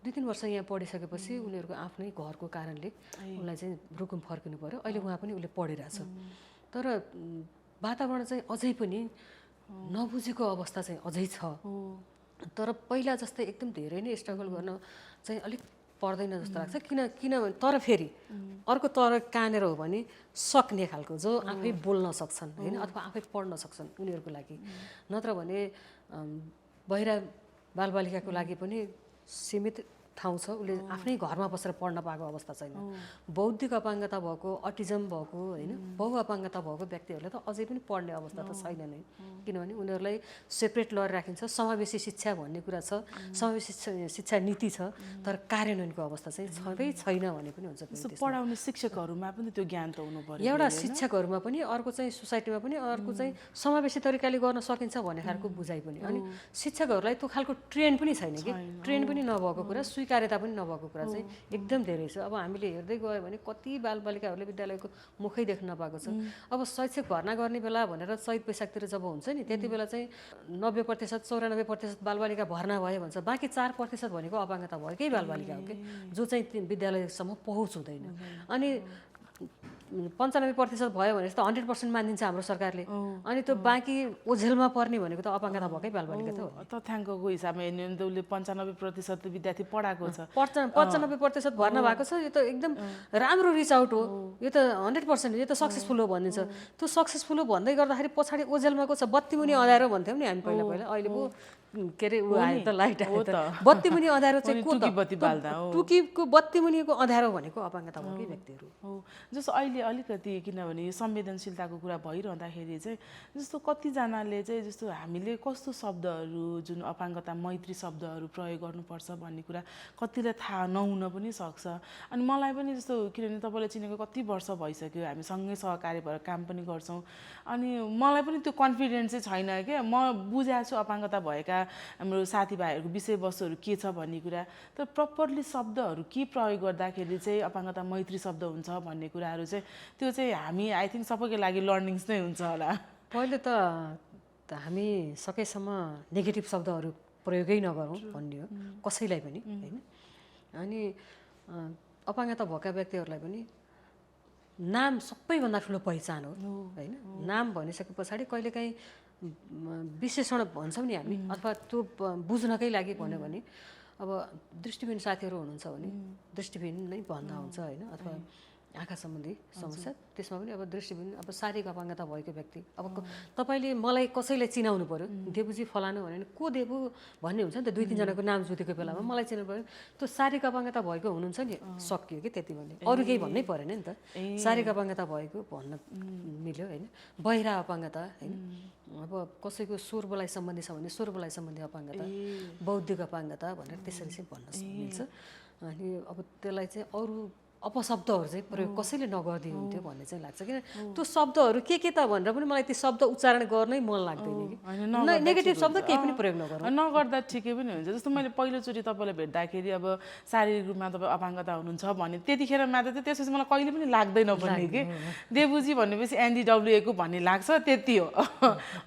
2-3 वर्ष यहाँ पढिसकेपछि उनीहरूको आफ्नै घरको कारणले उसलाई चाहिँ रुकुम फर्किनु पऱ्यो। अहिले उहाँ पनि उसले पढिरहेछ, तर वातावरण चाहिँ अझै पनि नबुझेको अवस्था चाहिँ अझै छ। तर पहिला जस्तै एकदम धेरै नै स्ट्रगल गर्न चाहिँ अलिक पर्दैन जस्तो लाग्छ। किनभने तर फेरि अर्को तर कहाँनिर हो भने सक्ने खालको जो आफै बोल्न सक्छन् होइन, अथवा आफै पढ्न सक्छन् उनीहरूको लागि। नत्र भने बहिरा बालबालिकाको लागि पनि सीमित ठाउँ छ, उसले आफ्नै घरमा बसेर पढ्न पाएको अवस्था छैन। बौद्धिक अपाङ्गता भएको, अटिजम भएको होइन, बहुअपाङ्गता भएको व्यक्तिहरूले त अझै पनि पढ्ने अवस्था त छैन नै। किनभने उनीहरूलाई सेपरेट लएर राखिन्छ। समावेशी शिक्षा भन्ने कुरा छ, समावेशी शिक्षा नीति छ, तर कार्यान्वयनको अवस्था चाहिँ छँदै छैन भने पनि हुन्छ। पढाउने शिक्षकहरूमा पनि त्यो ज्ञान त हुनु पर्यो। एउटा शिक्षकहरूमा पनि, अर्को चाहिँ सोसाइटीमा पनि, अर्को चाहिँ समावेशी तरिकाले गर्न सकिन्छ भन्ने खालको बुझाइ पनि। अनि शिक्षकहरूलाई त्यो खालको ट्रेन पनि छैन कि, ट्रेन पनि नभएको कुरा, स्वीकार्यता पनि नभएको कुरा चाहिँ एकदम धेरै छ। अब हामीले हेर्दै गयो भने कति बालबालिकाहरूले विद्यालयको मुखै देख्न नपाएको छ। अब शैक्षिक भर्ना गर्ने बेला भनेर चैत वैशाखतिर जब हुन्छ नि, त्यति बेला चाहिँ 90%, 94% बालबालिका भर्ना भयो भन्छ, बाँकी 4% भनेको अपाङ्गता भएकै बालबालिका हो कि, जो चाहिँ विद्यालयसम्म पहुँच हुँदैन। अनि 95% भयो भने त 100% मानिदिन्छ हाम्रो सरकारले। अनि त्यो बाँकी ओझेलमा पर्ने भनेको त अपाङ्गता भएकै बालबालिका त हो। तथ्याङ्कको हिसाबमा हेर्ने भने त उसले 95% विद्यार्थी पढाएको छ, 95% भर्ना भएको छ। यो त एकदम राम्रो रिच आउट हो, यो त 100%, यो त सक्सेसफुल हो भनिन्छ। त्यो सक्सेसफुल हो भन्दै गर्दाखेरि पछाडि ओझेलमा को छ, बत्ती मुनि अँध्यारो भन्थ्यौँ नि हामी पहिला। अहिले पो के अरे ऊ आयो त, लाइट आयो त। बत्ती मुनि अँध्यारो चाहिँ को त? टुकीको बत्ती मुनिको अँध्यारो भनेको अपाङ्गता भएकै व्यक्तिहरू हो। जस्तो अहिले अलिकति किनभने यो संवेदनशीलताको कुरा भइरहँदाखेरि चाहिँ जस्तो कतिजनाले चाहिँ जस्तो हामीले कस्तो शब्दहरू, जुन अपाङ्गता मैत्री शब्दहरू प्रयोग गर्नुपर्छ भन्ने कुरा कतिलाई थाहा नहुन पनि सक्छ। अनि मलाई पनि जस्तो किनभने तपाईँलाई चिनेको कति वर्ष भइसक्यो, हामी सँगै सहकारी भएर काम पनि गर्छौँ। अनि मलाई पनि त्यो कन्फिडेन्स चाहिँ छैन क्या, म बुझाएको छु अपाङ्गता भएका हाम्रो साथीभाइहरूको विषयवस्तुहरू के छ भन्ने कुरा, तर प्रपरली शब्दहरू के प्रयोग गर्दाखेरि चाहिँ अपाङ्गता मैत्री शब्द हुन्छ भन्ने कुराहरू चाहिँ त्यो चाहिँ हामी आई थिङ्क सबैको लागि लर्निङ्स नै हुन्छ होला। पहिले त हामी सकेसम्म नेगेटिभ शब्दहरू प्रयोगै नगरौँ भन्ने हो कसैलाई पनि होइन। अनि अपाङ्गता भएका व्यक्तिहरूलाई पनि नाम सबैभन्दा ठुलो पहिचान हो होइन। नाम भनिसके पछाडि कहिलेकाहीँ विशेषण भन्छौँ नि हामी, अथवा त्यो बुझ्नकै लागि भन्यो भने अब दृष्टिविहीन साथीहरू हुनुहुन्छ भने दृष्टिविहीन नै भन्दा हुन्छ होइन, अथवा आँखा सम्बन्धी समस्या, त्यसमा पनि अब दृष्टिविहीन, अब शारीरिक अपाङ्गता भएको व्यक्ति। अब तपाईँले मलाई कसैलाई चिनाउनु पऱ्यो, देवुजी फलानु भन्यो भने को देवु भन्ने हुन्छ नि त, 2-3 जनाको नाम जुतेको बेलामा मलाई चिनाउनु पऱ्यो, त्यो शारीरिक अपाङ्गता भएको हुनुहुन्छ नि, सकियो कि त्यति भन्ने, अरू केही भन्नै परेन नि त। शारीरिक अपाङ्गता भएको भन्न मिल्यो होइन। बहिरा अपाङ्गता होइन, अब कसैको स्वर बोलाइ सम्बन्धी छ भने स्वर बोलाइ सम्बन्धी अपाङ्गता, बौद्धिक अपाङ्गता भनेर त्यसरी चाहिँ भन्न मिल्छ। अनि अब त्यसलाई चाहिँ अरू अपशब्दहरू चाहिँ प्रयोग कसैले नगरिदिनु हुन्थ्यो भन्ने चाहिँ लाग्छ। किन त्यो शब्दहरू के त भनेर पनि मलाई त्यो शब्द उच्चारण गर्नै मन लाग्दैन कि, नेगेटिभ शब्द केही पनि प्रयोग नगर्दा ठिकै पनि हुन्छ। जस्तो मैले पहिलोचोटि तपाईँलाई भेट्दाखेरि अब शारीरिक रूपमा तपाईँ अपाङ्गता हुनुहुन्छ भने त्यतिखेर मात्र चाहिँ त्यसपछि मलाई कहिले पनि लाग्दैन पनि कि देवुजी भनेपछि NDWA को भन्ने लाग्छ, त्यति हो,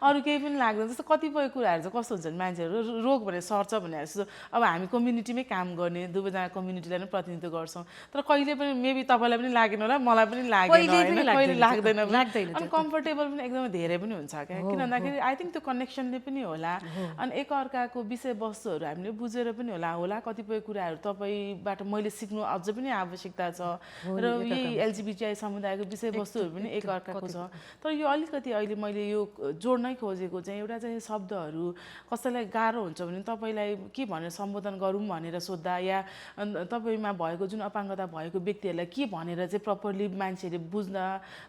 अरू केही पनि लाग्दैन। जस्तो कतिपय कुराहरू चाहिँ कस्तो हुन्छ भने मान्छेहरू रोग भनेर सर्छ भनेर जस्तो अब हामी कम्युनिटीमै काम गर्ने दुवैजना कम्युनिटीलाई नै प्रतिनिधित्व गर्छौँ, तर कहिले पनि मेबी तपाईँलाई पनि लागेन होला मलाई पनि लागेन होइन कहिले लाग्दैन लाग्दैन अनि कम्फर्टेबल पनि एकदमै धेरै पनि हुन्छ क्या किन भन्दाखेरि आई थिङ्क त्यो कनेक्सनले पनि होला अनि एकअर्काको विषयवस्तुहरू हामीले बुझेर पनि होला कतिपय कुराहरू तपाईँबाट मैले सिक्नु अझ पनि आवश्यकता छ र यही एलजिबिटिआई समुदायको विषयवस्तुहरू पनि एकअर्काको छ तर यो अलिकति अहिले मैले यो जोड्नै खोजेको चाहिँ एउटा चाहिँ शब्दहरू कसैलाई गाह्रो हुन्छ भने तपाईँलाई के भनेर सम्बोधन गरौँ भनेर सोद्धा या तपाईँमा भएको जुन अपाङ्गता भएको व्यक्तिहरूलाई के भनेर चाहिँ प्रपरली मान्छेहरूले बुझ्दा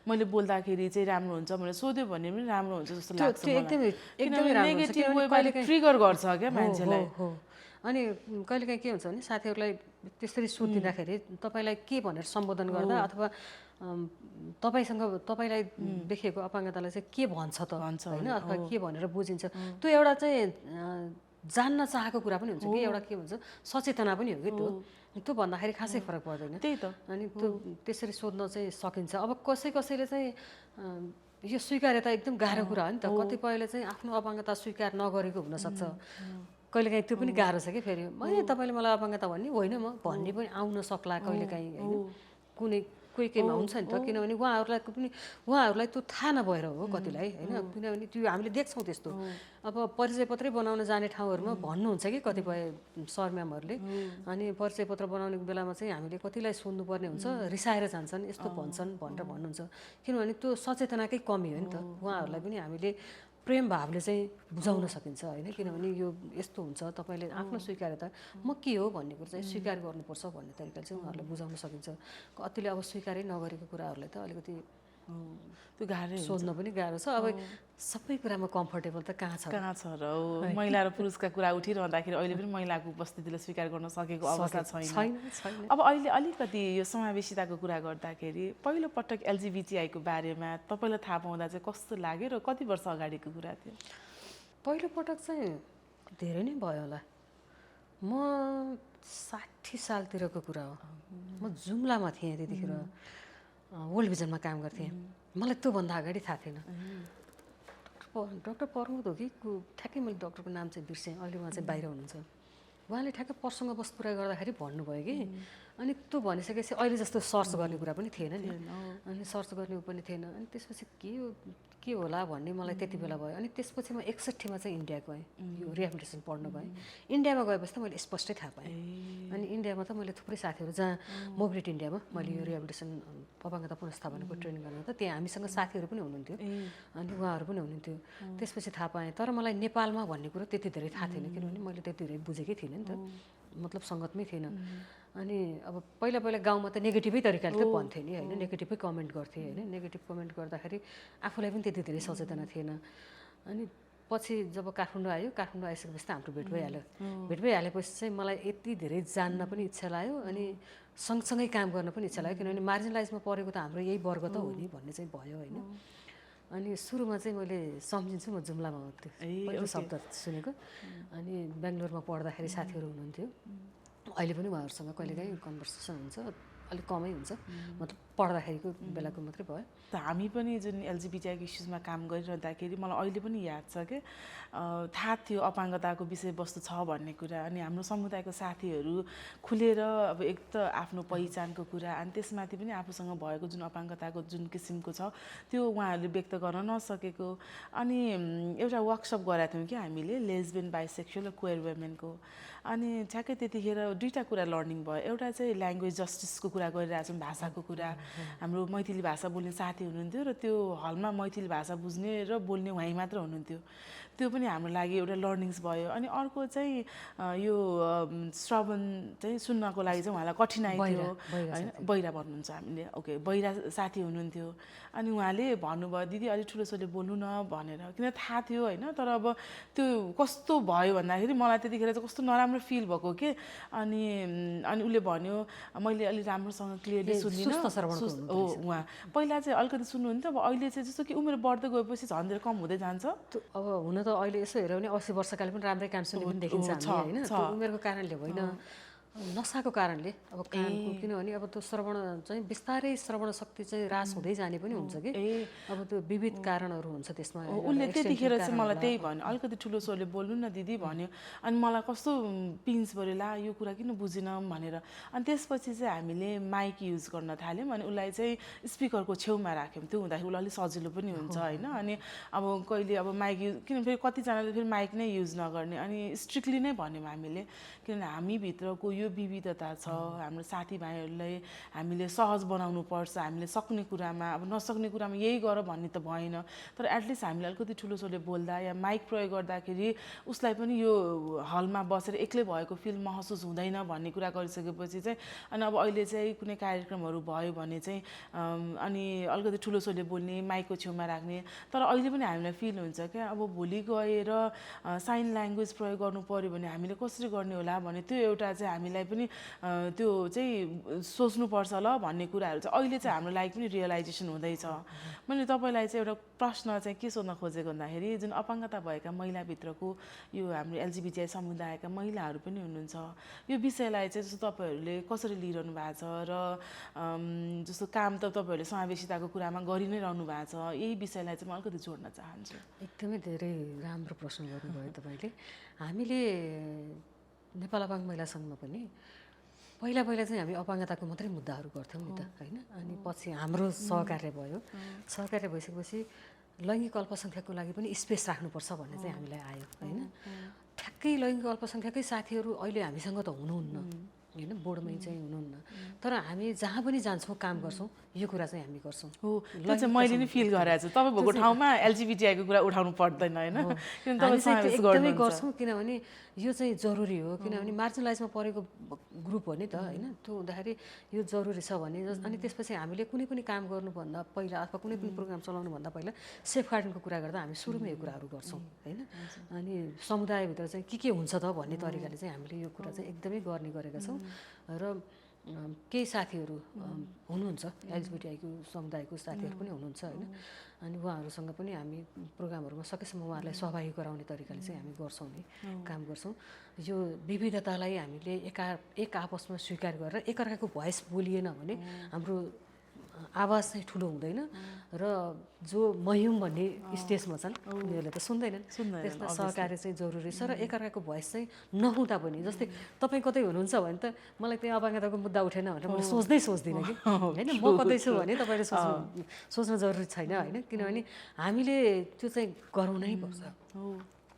मैले बोल्दाखेरि चाहिँ राम्रो हुन्छ भनेर सोध्यो भने पनि राम्रो हुन्छ जस्तो लाग्छ किनभने नेगेटिभ वेबाट ट्रिगर गर्छ क्या मान्छेलाई अनि कहिलेकाहीँ के हुन्छ भने साथीहरूलाई त्यसरी सोधिदिँदाखेरि तपाईँलाई के भनेर सम्बोधन गर्दा अथवा तपाईँलाई देखिएको अपाङ्गतालाई चाहिँ के भन्छ त होइन अथवा के भनेर बुझिन्छ त्यो एउटा चाहिँ जान्न चाहेको कुरा पनि हुन्छ कि एउटा के भन्छ सचेतना पनि हो कि त्यो भन्दाखेरि खासै फरक पर्दैन त्यही त अनि त्यो त्यसरी सोध्न चाहिँ सकिन्छ अब कसैले चाहिँ यो स्वीकार्यता एकदम गाह्रो कुरा हो नि त कतिपयले चाहिँ आफ्नो अपाङ्गता स्वीकार नगरेको हुनसक्छ कहिलेकाहीँ त्यो पनि गाह्रो छ कि फेरि मैले तपाईँले मलाई अपाङ्गता भन्ने होइन म भन्ने पनि आउन सक्ला कहिलेकाहीँ होइन केहीमा हुन्छ नि त किनभने उहाँहरूलाई त्यो थाहा नभएर हो कतिलाई होइन किनभने त्यो हामीले देख्छौँ त्यस्तो अब परिचय पत्रै बनाउन जाने ठाउँहरूमा भन्नुहुन्छ कि कतिपय सर म्यामहरूले अनि परिचय पत्र बनाउने बेलामा चाहिँ हामीले कतिलाई सोध्नुपर्ने हुन्छ रिसाएर जान्छन् यस्तो भन्छन् भनेर भन्नुहुन्छ किनभने त्यो सचेतनाकै कमी हो नि त उहाँहरूलाई पनि हामीले प्रेम भावले चाहिँ बुझाउन सकिन्छ होइन किनभने यो यस्तो हुन्छ तपाईँले आफ्नो स्वीकार्यता म के हो भन्ने कुरा चाहिँ स्वीकार गर्नुपर्छ भन्ने तरिकाले चाहिँ उहाँहरूलाई बुझाउन सकिन्छ कतिले अब स्वीकारै नगरेको कुराहरूलाई त अलिकति त्यो गाह्रो सोध्न पनि गाह्रो छ अब सबै कुरामा कम्फर्टेबल त कहाँ छ र महिला र पुरुषका कुरा उठिरहँदाखेरि अहिले पनि महिलाको उपस्थितिलाई स्वीकार गर्न सकेको अवस्था छैन अब अहिले अलिकति यो समावेशिताको कुरा गर्दाखेरि पहिलो पटक एलजिबिटिआईको बारेमा तपाईँलाई थाहा पाउँदा चाहिँ कस्तो लाग्यो र कति वर्ष अगाडिको कुरा थियो पहिलो पटक चाहिँ धेरै नै भयो होला म 60 सालतिरको कुरा हो म जुम्लामा थिएँ त्यतिखेर वर्ल्ड भिजनमा काम गर्थेँ मलाई त्योभन्दा अगाडि थाहा थिएन डक्टर प्रमोद हो कि ठ्याक्कै मैले डक्टरको नाम चाहिँ बिर्सेँ अहिले उहाँ चाहिँ बाहिर हुनुहुन्छ उहाँले ठ्याक्कै प्रसङ्ग बस कुरा गर्दाखेरि भन्नुभयो कि अनि त्यो भनिसकेपछि अहिले जस्तो सर्च गर्ने कुरा पनि थिएन नि अनि सर्च गर्ने पनि थिएन अनि त्यसपछि के होला भन्ने मलाई त्यति बेला भयो अनि त्यसपछि म 61 मा चाहिँ इन्डिया गएँ यो रिहेबिलिटेसन पढ्न गएँ इन्डियामा गएपछि त मैले स्पष्टै थाहा पाएँ अनि इन्डियामा त मैले थुप्रै साथीहरू जहाँ मोबिलिटी इन्डियामा मैले यो रिहेबिलिटेसन अपाङ्गता पुनर्स्थापनाको ट्रेनिङ गर्नु त त्यहाँ हामीसँग साथीहरू पनि हुनुहुन्थ्यो अनि उहाँहरू पनि हुनुहुन्थ्यो त्यसपछि थाहा पाएँ तर मलाई नेपालमा भन्ने कुरो त्यति धेरै थाहा थिएन किनभने मैले त्यति धेरै बुझेकै थिइनँ नि त मतलब सङ्गतमै थिएन अनि अब पहिला गाउँमा त नेगेटिभै तरिकाले त भन्थेँ नि होइन नेगेटिभै कमेन्ट गर्थेँ होइन नेगेटिभ कमेन्ट गर्दाखेरि आफूलाई पनि त्यति धेरै सचेतना थिएन अनि पछि जब काठमाडौँ आइसकेपछि त हाम्रो भेट भइहालेपछि चाहिँ मलाई यति धेरै जान्न पनि इच्छा लाग्यो अनि सँगसँगै काम गर्न पनि इच्छा लाग्यो किनभने मार्जिनलाइजमा परेको त हाम्रो यही वर्ग त हो नि भन्ने चाहिँ भयो होइन अनि सुरुमा चाहिँ मैले सम्झिन्छु म जुम्लामा हुन्थ्यो पहिलो शब्द सुनेको अनि बेङ्गलोरमा पढ्दाखेरि साथीहरू हुनुहुन्थ्यो अहिले पनि उहाँहरूसँग कहिलेकाहीँ कन्भर्सेसन हुन्छ अलिक कमै हुन्छ मतलब पढ्दाखेरिको बेलाको मात्रै भयो हामी पनि जुन एलजिबिटिआईको इस्युजमा काम गरिरहँदाखेरि मलाई अहिले पनि याद छ कि थाहा थियो अपाङ्गताको विषयवस्तु छ भन्ने कुरा अनि हाम्रो समुदायको साथीहरू खुलेर अब एक त आफ्नो पहिचानको कुरा अनि त्यसमाथि पनि आफूसँग भएको जुन अपाङ्गताको जुन किसिमको छ त्यो उहाँहरूले व्यक्त गर्न नसकेको अनि एउटा वर्कसप गराएको थियौँ कि हामीले लेस्बियन बाइसेक्सुअल र क्वेयर वुमेनको अनि ठ्याक्कै त्यतिखेर दुईवटा कुरा लर्निङ भयो एउटा चाहिँ ल्याङ्ग्वेज जस्टिसको कुरा गरिरहेको छौँ भाषाको कुरा हाम्रो मैथिली भाषा बोल्ने साथी हुनुहुन्थ्यो र त्यो हलमा मैथिली भाषा बुझ्ने र बोल्ने उहाँ मात्र हुनुहुन्थ्यो त्यो पनि हाम्रो लागि एउटा लर्निङ्स भयो अनि अर्को चाहिँ यो श्रवण चाहिँ सुन्नको लागि चाहिँ उहाँलाई कठिनाइ थियो होइन बहिरा भन्नुहुन्छ हामीले ओके बहिरा साथी हुनुहुन्थ्यो अनि उहाँले भन्नुभयो दिदी अलिक ठुलो स्वरले बोल्नु न भनेर किन थाहा थियो होइन तर अब त्यो कस्तो भयो भन्दाखेरि मलाई त्यतिखेर चाहिँ कस्तो नराम्रो फिल भएको के अनि उसले भन्यो मैले अलिक राम्रोसँग क्लियरली सुन्दिनँ हो उहाँ पहिला चाहिँ अलिकति सुन्नुहुन्थ्यो अब अहिले चाहिँ जस्तो कि उमेर बढ्दै गएपछि झन् धेरै कम हुँदै जान्छ अब हुन त अहिले यसो हेऱ्यो भने 80 वर्षकाले पनि राम्रै कान सुन्ने पनि देखिन्छ होइन त्यो उमेरको कारणले होइन नसाको कारणले अब कानको, किनभने अब त्यो श्रवण चाहिँ बिस्तारै श्रवण शक्ति चाहिँ ह्रास हुँदै जाने पनि हुन्छ कि अब त्यो विविध कारणहरू हुन्छ त्यसमा। उसले त्यतिखेर चाहिँ मलाई त्यही भन्यो, अलिकति ठुलो स्वरले बोल्नु न दिदी भन्यो। अनि मलाई कस्तो पिन्स पऱ्यो, ला यो कुरा किन बुझिनँ भनेर। अनि त्यसपछि चाहिँ हामीले माइक युज गर्न थाल्यौँ अनि उसलाई चाहिँ स्पिकरको छेउमा राख्यौँ। त्यो हुँदाखेरि उसलाई अलिक सजिलो पनि हुन्छ होइन। अनि अब कहिले अब माइक युज, किन फेरि कतिजनाले फेरि माइक नै युज नगर्ने, अनि स्ट्रिक्टली नै भन्यौँ हामीले, किनभने हामीभित्रको यो विविधता छ। हाम्रो साथीभाइहरूलाई हामीले सहज बनाउनु पर्छ, हामीले सक्ने कुरामा, अब नसक्ने कुरामा यही गर भन्ने त भएन। तर एटलिस्ट हामीले अलिकति ठुलो स्वरले बोल्दा या माइक प्रयोग गर्दाखेरि उसलाई पनि यो हलमा बसेर एक्लै भएको फिल महसुस हुँदैन भन्ने कुरा गरिसकेपछि चाहिँ अनि अब अहिले चाहिँ कुनै कार्यक्रमहरू भयो भने चाहिँ अनि अलिकति ठुलो स्वरले बोल्ने, माइकको छेउमा राख्ने। तर अहिले पनि हामीलाई फिल हुन्छ क्या, अब भोलि गएर साइन ल्याङ्ग्वेज प्रयोग गर्नु पऱ्यो भने हामीले कसरी गर्ने होला भने त्यो एउटा चाहिँ हामीलाई पनि त्यो चाहिँ सोच्नुपर्छ ल भन्ने कुराहरू चाहिँ अहिले चाहिँ हाम्रो लागि पनि रियलाइजेसन हुँदैछ। मैले तपाईँलाई चाहिँ एउटा प्रश्न चाहिँ के सोध्न खोजेको भन्दाखेरि जुन अपाङ्गता भएका महिलाभित्रको यो हाम्रो एलजिबिटिआई समुदायका महिलाहरू पनि हुनुहुन्छ, यो विषयलाई चाहिँ जस्तो तपाईँहरूले कसरी लिइरहनु भएको छ र जस्तो काम त तपाईँहरूले समावेशिताको कुरामा गरि नै रहनु भएको छ, यही विषयलाई चाहिँ म अलिकति जोड्न चाहन्छु। एकदमै धेरै राम्रो प्रश्न गर्नुभयो तपाईँले। हामीले नेपाल अपाङ्ग महिला सङ्घमा पनि पहिला चाहिँ हामी अपाङ्गताको मात्रै मुद्दाहरू गर्थ्यौँ नि त होइन। अनि पछि हाम्रो सहकार्य भयो, सहकार्य भइसकेपछि लैङ्गिक अल्पसङ्ख्यकको लागि पनि स्पेस राख्नुपर्छ भन्ने चाहिँ हामीलाई आयो होइन। ठ्याक्कै लैङ्गिक अल्पसङ्ख्यकै साथीहरू अहिले हामीसँग त हुनुहुन्न होइन, बोर्डमै चाहिँ हुनुहुन्न, तर हामी जहाँ पनि जान्छौँ काम गर्छौँ यो कुरा चाहिँ हामी गर्छौँ। हो, त्यो चाहिँ मैले नि फिल गरेको छु। तपाईँ भएको ठाउँमा एलजिबिटिआईको कुरा उठाउनु पर्दैन होइन, एकदमै गर्छौँ किनभने यो चाहिँ जरुरी हो। किनभने मार्जिनलाइजमा परेको ग्रुप हो नि त होइन, त्यो हुँदाखेरि यो जरुरी छ भने। अनि त्यसपछि हामीले कुनै पनि काम गर्नुभन्दा पहिला अथवा कुनै पनि प्रोग्राम चलाउनुभन्दा पहिला सेफगार्डिङको कुरा गर्दा हामी सुरुमै यो कुराहरू गर्छौँ होइन। अनि समुदायभित्र चाहिँ के हुन्छ त भन्ने तरिकाले चाहिँ हामीले यो कुरा चाहिँ एकदमै गर्ने गरेका छौँ। र केही साथीहरू हुनुहुन्छ एलजिबिटिआईको समुदायको साथीहरू पनि हुनुहुन्छ होइन। अनि उहाँहरूसँग पनि हामी प्रोग्रामहरूमा सकेसम्म उहाँहरूलाई सहभागी गराउने तरिकाले चाहिँ हामी गर्छौँ नि, काम गर्छौँ। यो विविधतालाई हामीले एक आपसमा स्वीकार गरेर एकअर्काको भोइस बोलिएन भने हाम्रो आवाज चाहिँ ठुलो हुँदैन र जो मह्यौँ भन्ने स्टेजमा छन् उनीहरूले त सुन्दैनन्। त्यसमा सहकार्य चाहिँ जरुरी छ र एकअर्काको भोइस चाहिँ नहुँदा पनि, जस्तै तपाईँ कतै हुनुहुन्छ भने त मलाई त्यहाँ अपाङ्गताको मुद्दा उठेन भनेर मैले सोच्दिनँ कि होइन, म कतै छु भने तपाईँले सोच्नु जरुरी छैन होइन। किनभने हामीले त्यो चाहिँ गराउनै पर्छ।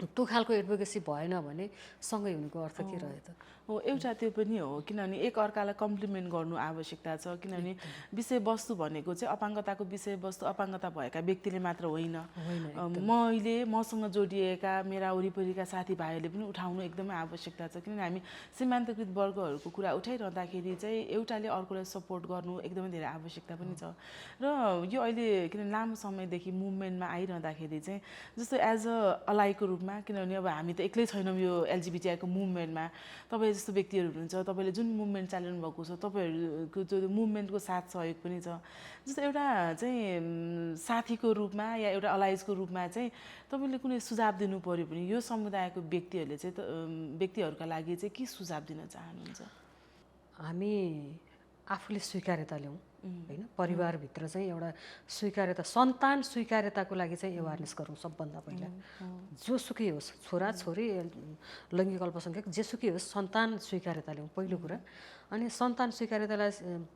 त्यो खालको एडभोकेसी भएन भने सँगै हुनुको अर्थ के रह्यो त? हो, एउटा त्यो पनि हो, किनभने एक अर्कालाई कम्प्लिमेन्ट गर्नु आवश्यकता छ। किनभने विषयवस्तु भनेको चाहिँ अपाङ्गताको विषयवस्तु अपाङ्गता भएका व्यक्तिले मात्र होइन, मैले मसँग जोडिएका मेरा वरिपरिका साथीभाइहरूले पनि उठाउनु एकदमै आवश्यकता छ। किनभने हामी सीमान्तकृत वर्गहरूको कुरा उठाइरहँदाखेरि चाहिँ एउटाले अर्कोलाई सपोर्ट गर्नु एकदमै धेरै आवश्यकता पनि छ। र यो अहिले किन लामो समयदेखि मुभमेन्टमा आइरहँदाखेरि चाहिँ जस्तो एज अ अलाइको रूपमा, किनभने अब हामी त एक्लै छैनौँ यो एलजिबिटिआईको मुभमेन्टमा, तपाईँ जस्तो व्यक्तिहरू हुनुहुन्छ, तपाईँले जुन मुभमेन्ट चालिरहनु भएको छ तपाईँहरूको त्यो मुभमेन्टको साथ सहयोग पनि छ। जस्तो एउटा चाहिँ साथीको रूपमा या एउटा अलाइजको रूपमा चाहिँ तपाईँले कुनै सुझाव दिनु पऱ्यो भने यो समुदायको व्यक्तिहरूले चाहिँ व्यक्तिहरूका लागि चाहिँ के सुझाव दिन चाहनुहुन्छ? हामी आफूले स्वीकार्यता ल्याउँ होइन, परिवारभित्र चाहिँ एउटा स्वीकार्यता, सन्तान स्वीकार्यताको लागि चाहिँ एवारनेस गरौँ सबभन्दा पहिला। जोसुकै होस्, छोरा छोरी लैङ्गिक अल्पसङ्ख्यक जेसुकै होस्, सन्तान स्वीकार्यता ल्याउँ पहिलो कुरा। अनि सन्तान स्वीकार्यतालाई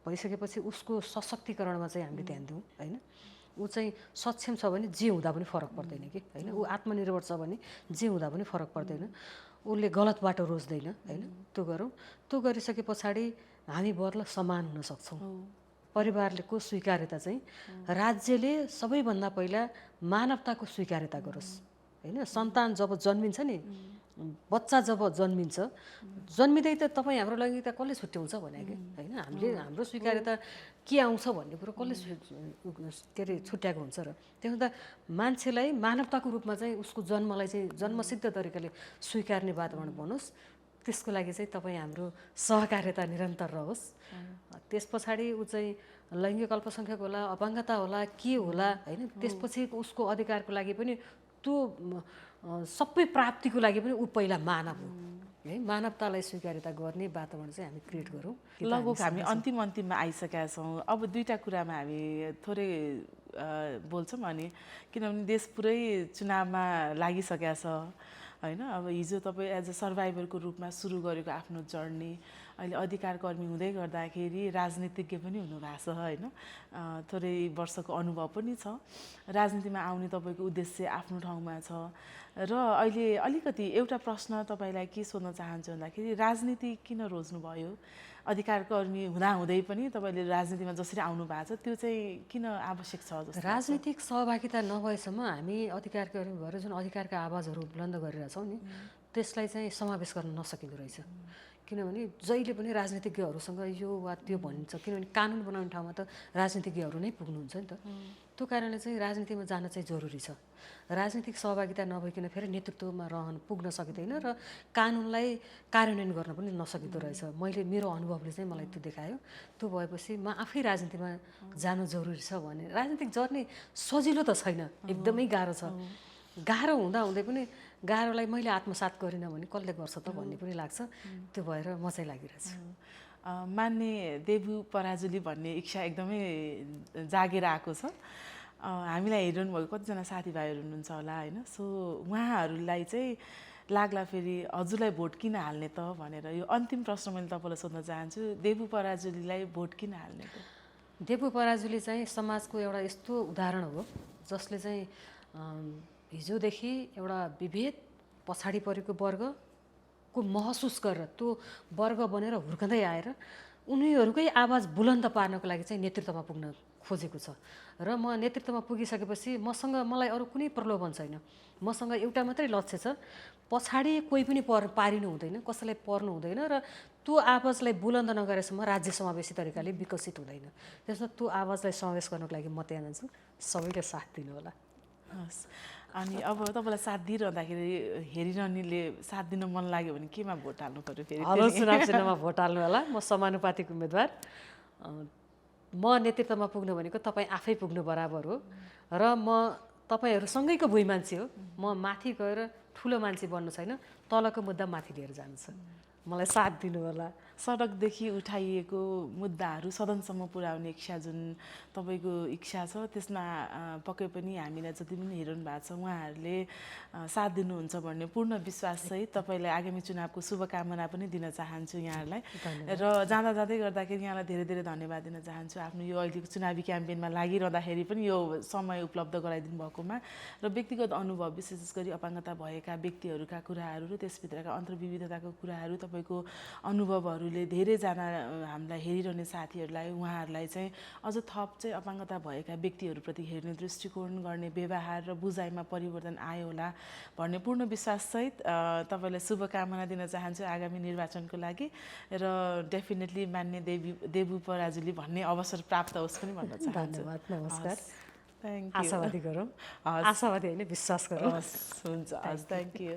भइसकेपछि उसको सशक्तिकरणमा चाहिँ हामीले ध्यान दिउँ होइन। ऊ चाहिँ सक्षम छ भने जे हुँदा पनि फरक पर्दैन कि होइन, ऊ आत्मनिर्भर छ भने जे हुँदा पनि फरक पर्दैन, उसले गलत बाटो रोज्दैन होइन। त्यो गरौँ। त्यो गरिसके पछाडि हामी बरु समान हुन सक्छौँ। परिवारको स्वीकार्यता चाहिँ राज्यले सबैभन्दा पहिला मानवताको स्वीकार्यता गरोस् होइन। सन्तान जब जन्मिन्छ नि, बच्चा जब जन्मिन्छ, जन्मिँदै त तपाईँ हाम्रो लैङ्गिकता कसले छुट्याउँछ भने कि होइन, हामीले हाम्रो स्वीकार्यता के आउँछ भन्ने कुरो कसले के अरे छुट्याएको हुन्छ र। त्यो हुँदा मान्छेलाई मानवताको रूपमा चाहिँ उसको जन्मलाई चाहिँ जन्मसिद्ध तरिकाले स्वीकार्ने वातावरण बनोस्। त्यसको लागि चाहिँ तपाईँ हाम्रो सहकार्यता निरन्तर रहोस्। त्यस पछाडि ऊ चाहिँ लैङ्गिक अल्पसङ्ख्यक होला, अपाङ्गता होला, के होला होइन, त्यसपछि उसको अधिकारको लागि पनि त्यो सबै प्राप्तिको लागि पनि ऊ पहिला मानव हो है मानवतालाई स्वीकार्यता गर्ने वातावरण चाहिँ हामी क्रिएट गरौँ। लगभग हामी अन्तिममा आइसकेका छौँ। अब दुईवटा कुरामा हामी थोरै बोल्छौँ अनि किनभने देश पुरै चुनावमा लागिसकेका छ होइन। अब हिजो तपाईँ एज अ सर्भाइभरको रूपमा सुरु गरेको आफ्नो जर्नी अहिले अधिकार कर्मी हुँदै गर्दाखेरि राजनीतिज्ञ पनि हुनुभएको छ होइन। थोरै वर्षको अनुभव पनि छ। राजनीतिमा आउने तपाईँको उद्देश्य आफ्नो ठाउँमा छ र अहिले अलिकति एउटा प्रश्न तपाईँलाई के सोध्न चाहन्छु भन्दाखेरि राजनीति किन रोज्नुभयो? अधिकार कर्मी हुँदाहुँदै पनि तपाईँले राजनीतिमा जसरी आउनु भएको छ त्यो चाहिँ किन आवश्यक छ जस्तो? राजनीतिक सहभागिता नभएसम्म हामी अधिकार कर्मी भएर जुन अधिकारका आवाजहरू बुलन्द गरिरहेछौँ नि त्यसलाई चाहिँ समावेश गर्न नसकिँदो रहेछ। किनभने जहिले पनि राजनीतिज्ञहरूसँग यो वा त्यो भनिन्छ, किनभने कानुन बनाउने ठाउँमा त राजनीतिज्ञहरू नै पुग्नुहुन्छ नि त। त्यो कारणले चाहिँ राजनीतिमा जान चाहिँ जरुरी छ। राजनीतिक सहभागिता नभइकन फेरि नेतृत्वमा पुग्न सकिँदैन र कानुनलाई कार्यान्वयन गर्न पनि नसकिँदो रहेछ। मेरो अनुभवले चाहिँ मलाई त्यो देखायो। त्यो भएपछि म आफै राजनीतिमा जानु जरुरी छ भने राजनीतिक जर्नी सजिलो त छैन, एकदमै गाह्रो छ। गाह्रो हुँदाहुँदै पनि गाह्रोलाई मैले आत्मसात गरिनँ भने कसले गर्छ त भन्ने पनि लाग्छ। त्यो भएर म चाहिँ लागिरहेछु। मान्य देवु पराजुली भन्ने इच्छा एकदमै जागेर आएको छ। हामीलाई हेरिरहनु भएको कतिजना साथीभाइहरू हुनुहुन्छ होला होइन। सो उहाँहरूलाई चाहिँ लाग्ला फेरि हजुरलाई भोट किन हाल्ने त भनेर यो अन्तिम प्रश्न मैले तपाईँलाई सोध्न चाहन्छु। देवु पराजुलीलाई भोट किन हाल्ने त? देवु पराजुली चाहिँ समाजको एउटा यस्तो उदाहरण हो जसले चाहिँ हिजोदेखि एउटा विभेद पछाडि परेको वर्गको महसुस गरेर त्यो वर्ग बनेर हुर्कँदै आएर उनीहरूकै आवाज बुलन्द पार्नको लागि चाहिँ नेतृत्वमा पुग्न खोजेको छ। र म नेतृत्वमा पुगिसकेपछि मलाई अरू कुनै प्रलोभन छैन। मसँग एउटा मात्रै लक्ष्य छ, पछाडि कोही पनि पारिनु हुँदैन, कसैलाई पर्नु हुँदैन र त्यो आवाजलाई बुलन्द नगरेसम्म राज्य समावेशी तरिकाले विकसित हुँदैन। त्यसमा त्यो आवाजलाई समावेश गर्नको लागि म त्यहाँ जान्छु। सबैले साथ दिनु होला। हस्। अनि अब तपाईँलाई साथ दिइरहँदाखेरि हेरिरहनेले साथ दिन मन लाग्यो भने केमा भोट हाल्नु पर्यो फेरि? हलो चुनाव चिन्हमा भोट हाल्नु होला। म समानुपातिक उम्मेदवार। म नेतृत्वमा पुग्नु भनेको तपाईँ आफै पुग्नु बराबर हो र म तपाईँहरूसँगैको भुइँ मान्छे हो। म माथि गएर ठुलो मान्छे बन्नु छैन, तलको मुद्दा माथि लिएर जानु छ। मलाई साथ दिनु होला। सडकदेखि उठाइएको मुद्दाहरू सदनसम्म पुर्याउने इच्छा जुन तपाईँको इच्छा छ त्यसमा पक्कै पनि हामीलाई जति पनि हेरिरहनु भएको छ उहाँहरूले साथ दिनुहुन्छ भन्ने पूर्ण विश्वाससहित तपाईँलाई आगामी चुनावको शुभकामना पनि दिन चाहन्छु यहाँहरूलाई। र जाँदा जाँदै गर्दाखेरि यहाँलाई धेरै धेरै धन्यवाद दिन चाहन्छु आफ्नो यो अहिलेको चुनावी क्याम्पेनमा लागिरहँदाखेरि पनि यो समय उपलब्ध गराइदिनु भएकोमा र व्यक्तिगत अनुभव विशेष गरी अपाङ्गता भएका व्यक्तिहरूका कुराहरू र त्यसभित्रका अन्तर्विविधताको कुराहरू तपाईँको अनुभवहरूले धेरैजना हामीलाई हेरिरहने साथीहरूलाई उहाँहरूलाई चाहिँ अझ थप चाहिँ अपाङ्गता भएका व्यक्तिहरूप्रति हेर्ने दृष्टिकोण गर्ने व्यवहार र बुझाइमा परिवर्तन आयो होला भन्ने पूर्ण विश्वाससहित तपाईँलाई शुभकामना दिन चाहन्छु आगामी निर्वाचनको लागि र डेफिनेटली मान्य देवु पराजुली भन्ने अवसर प्राप्त होस् पनि भन्न चाहन्छु। धन्यवाद, नमस्कार। Thank you. आशावादी गरौँ, आशावादी होइन विश्वास गरौँ। हुन्छ, थ्याङ्क यू।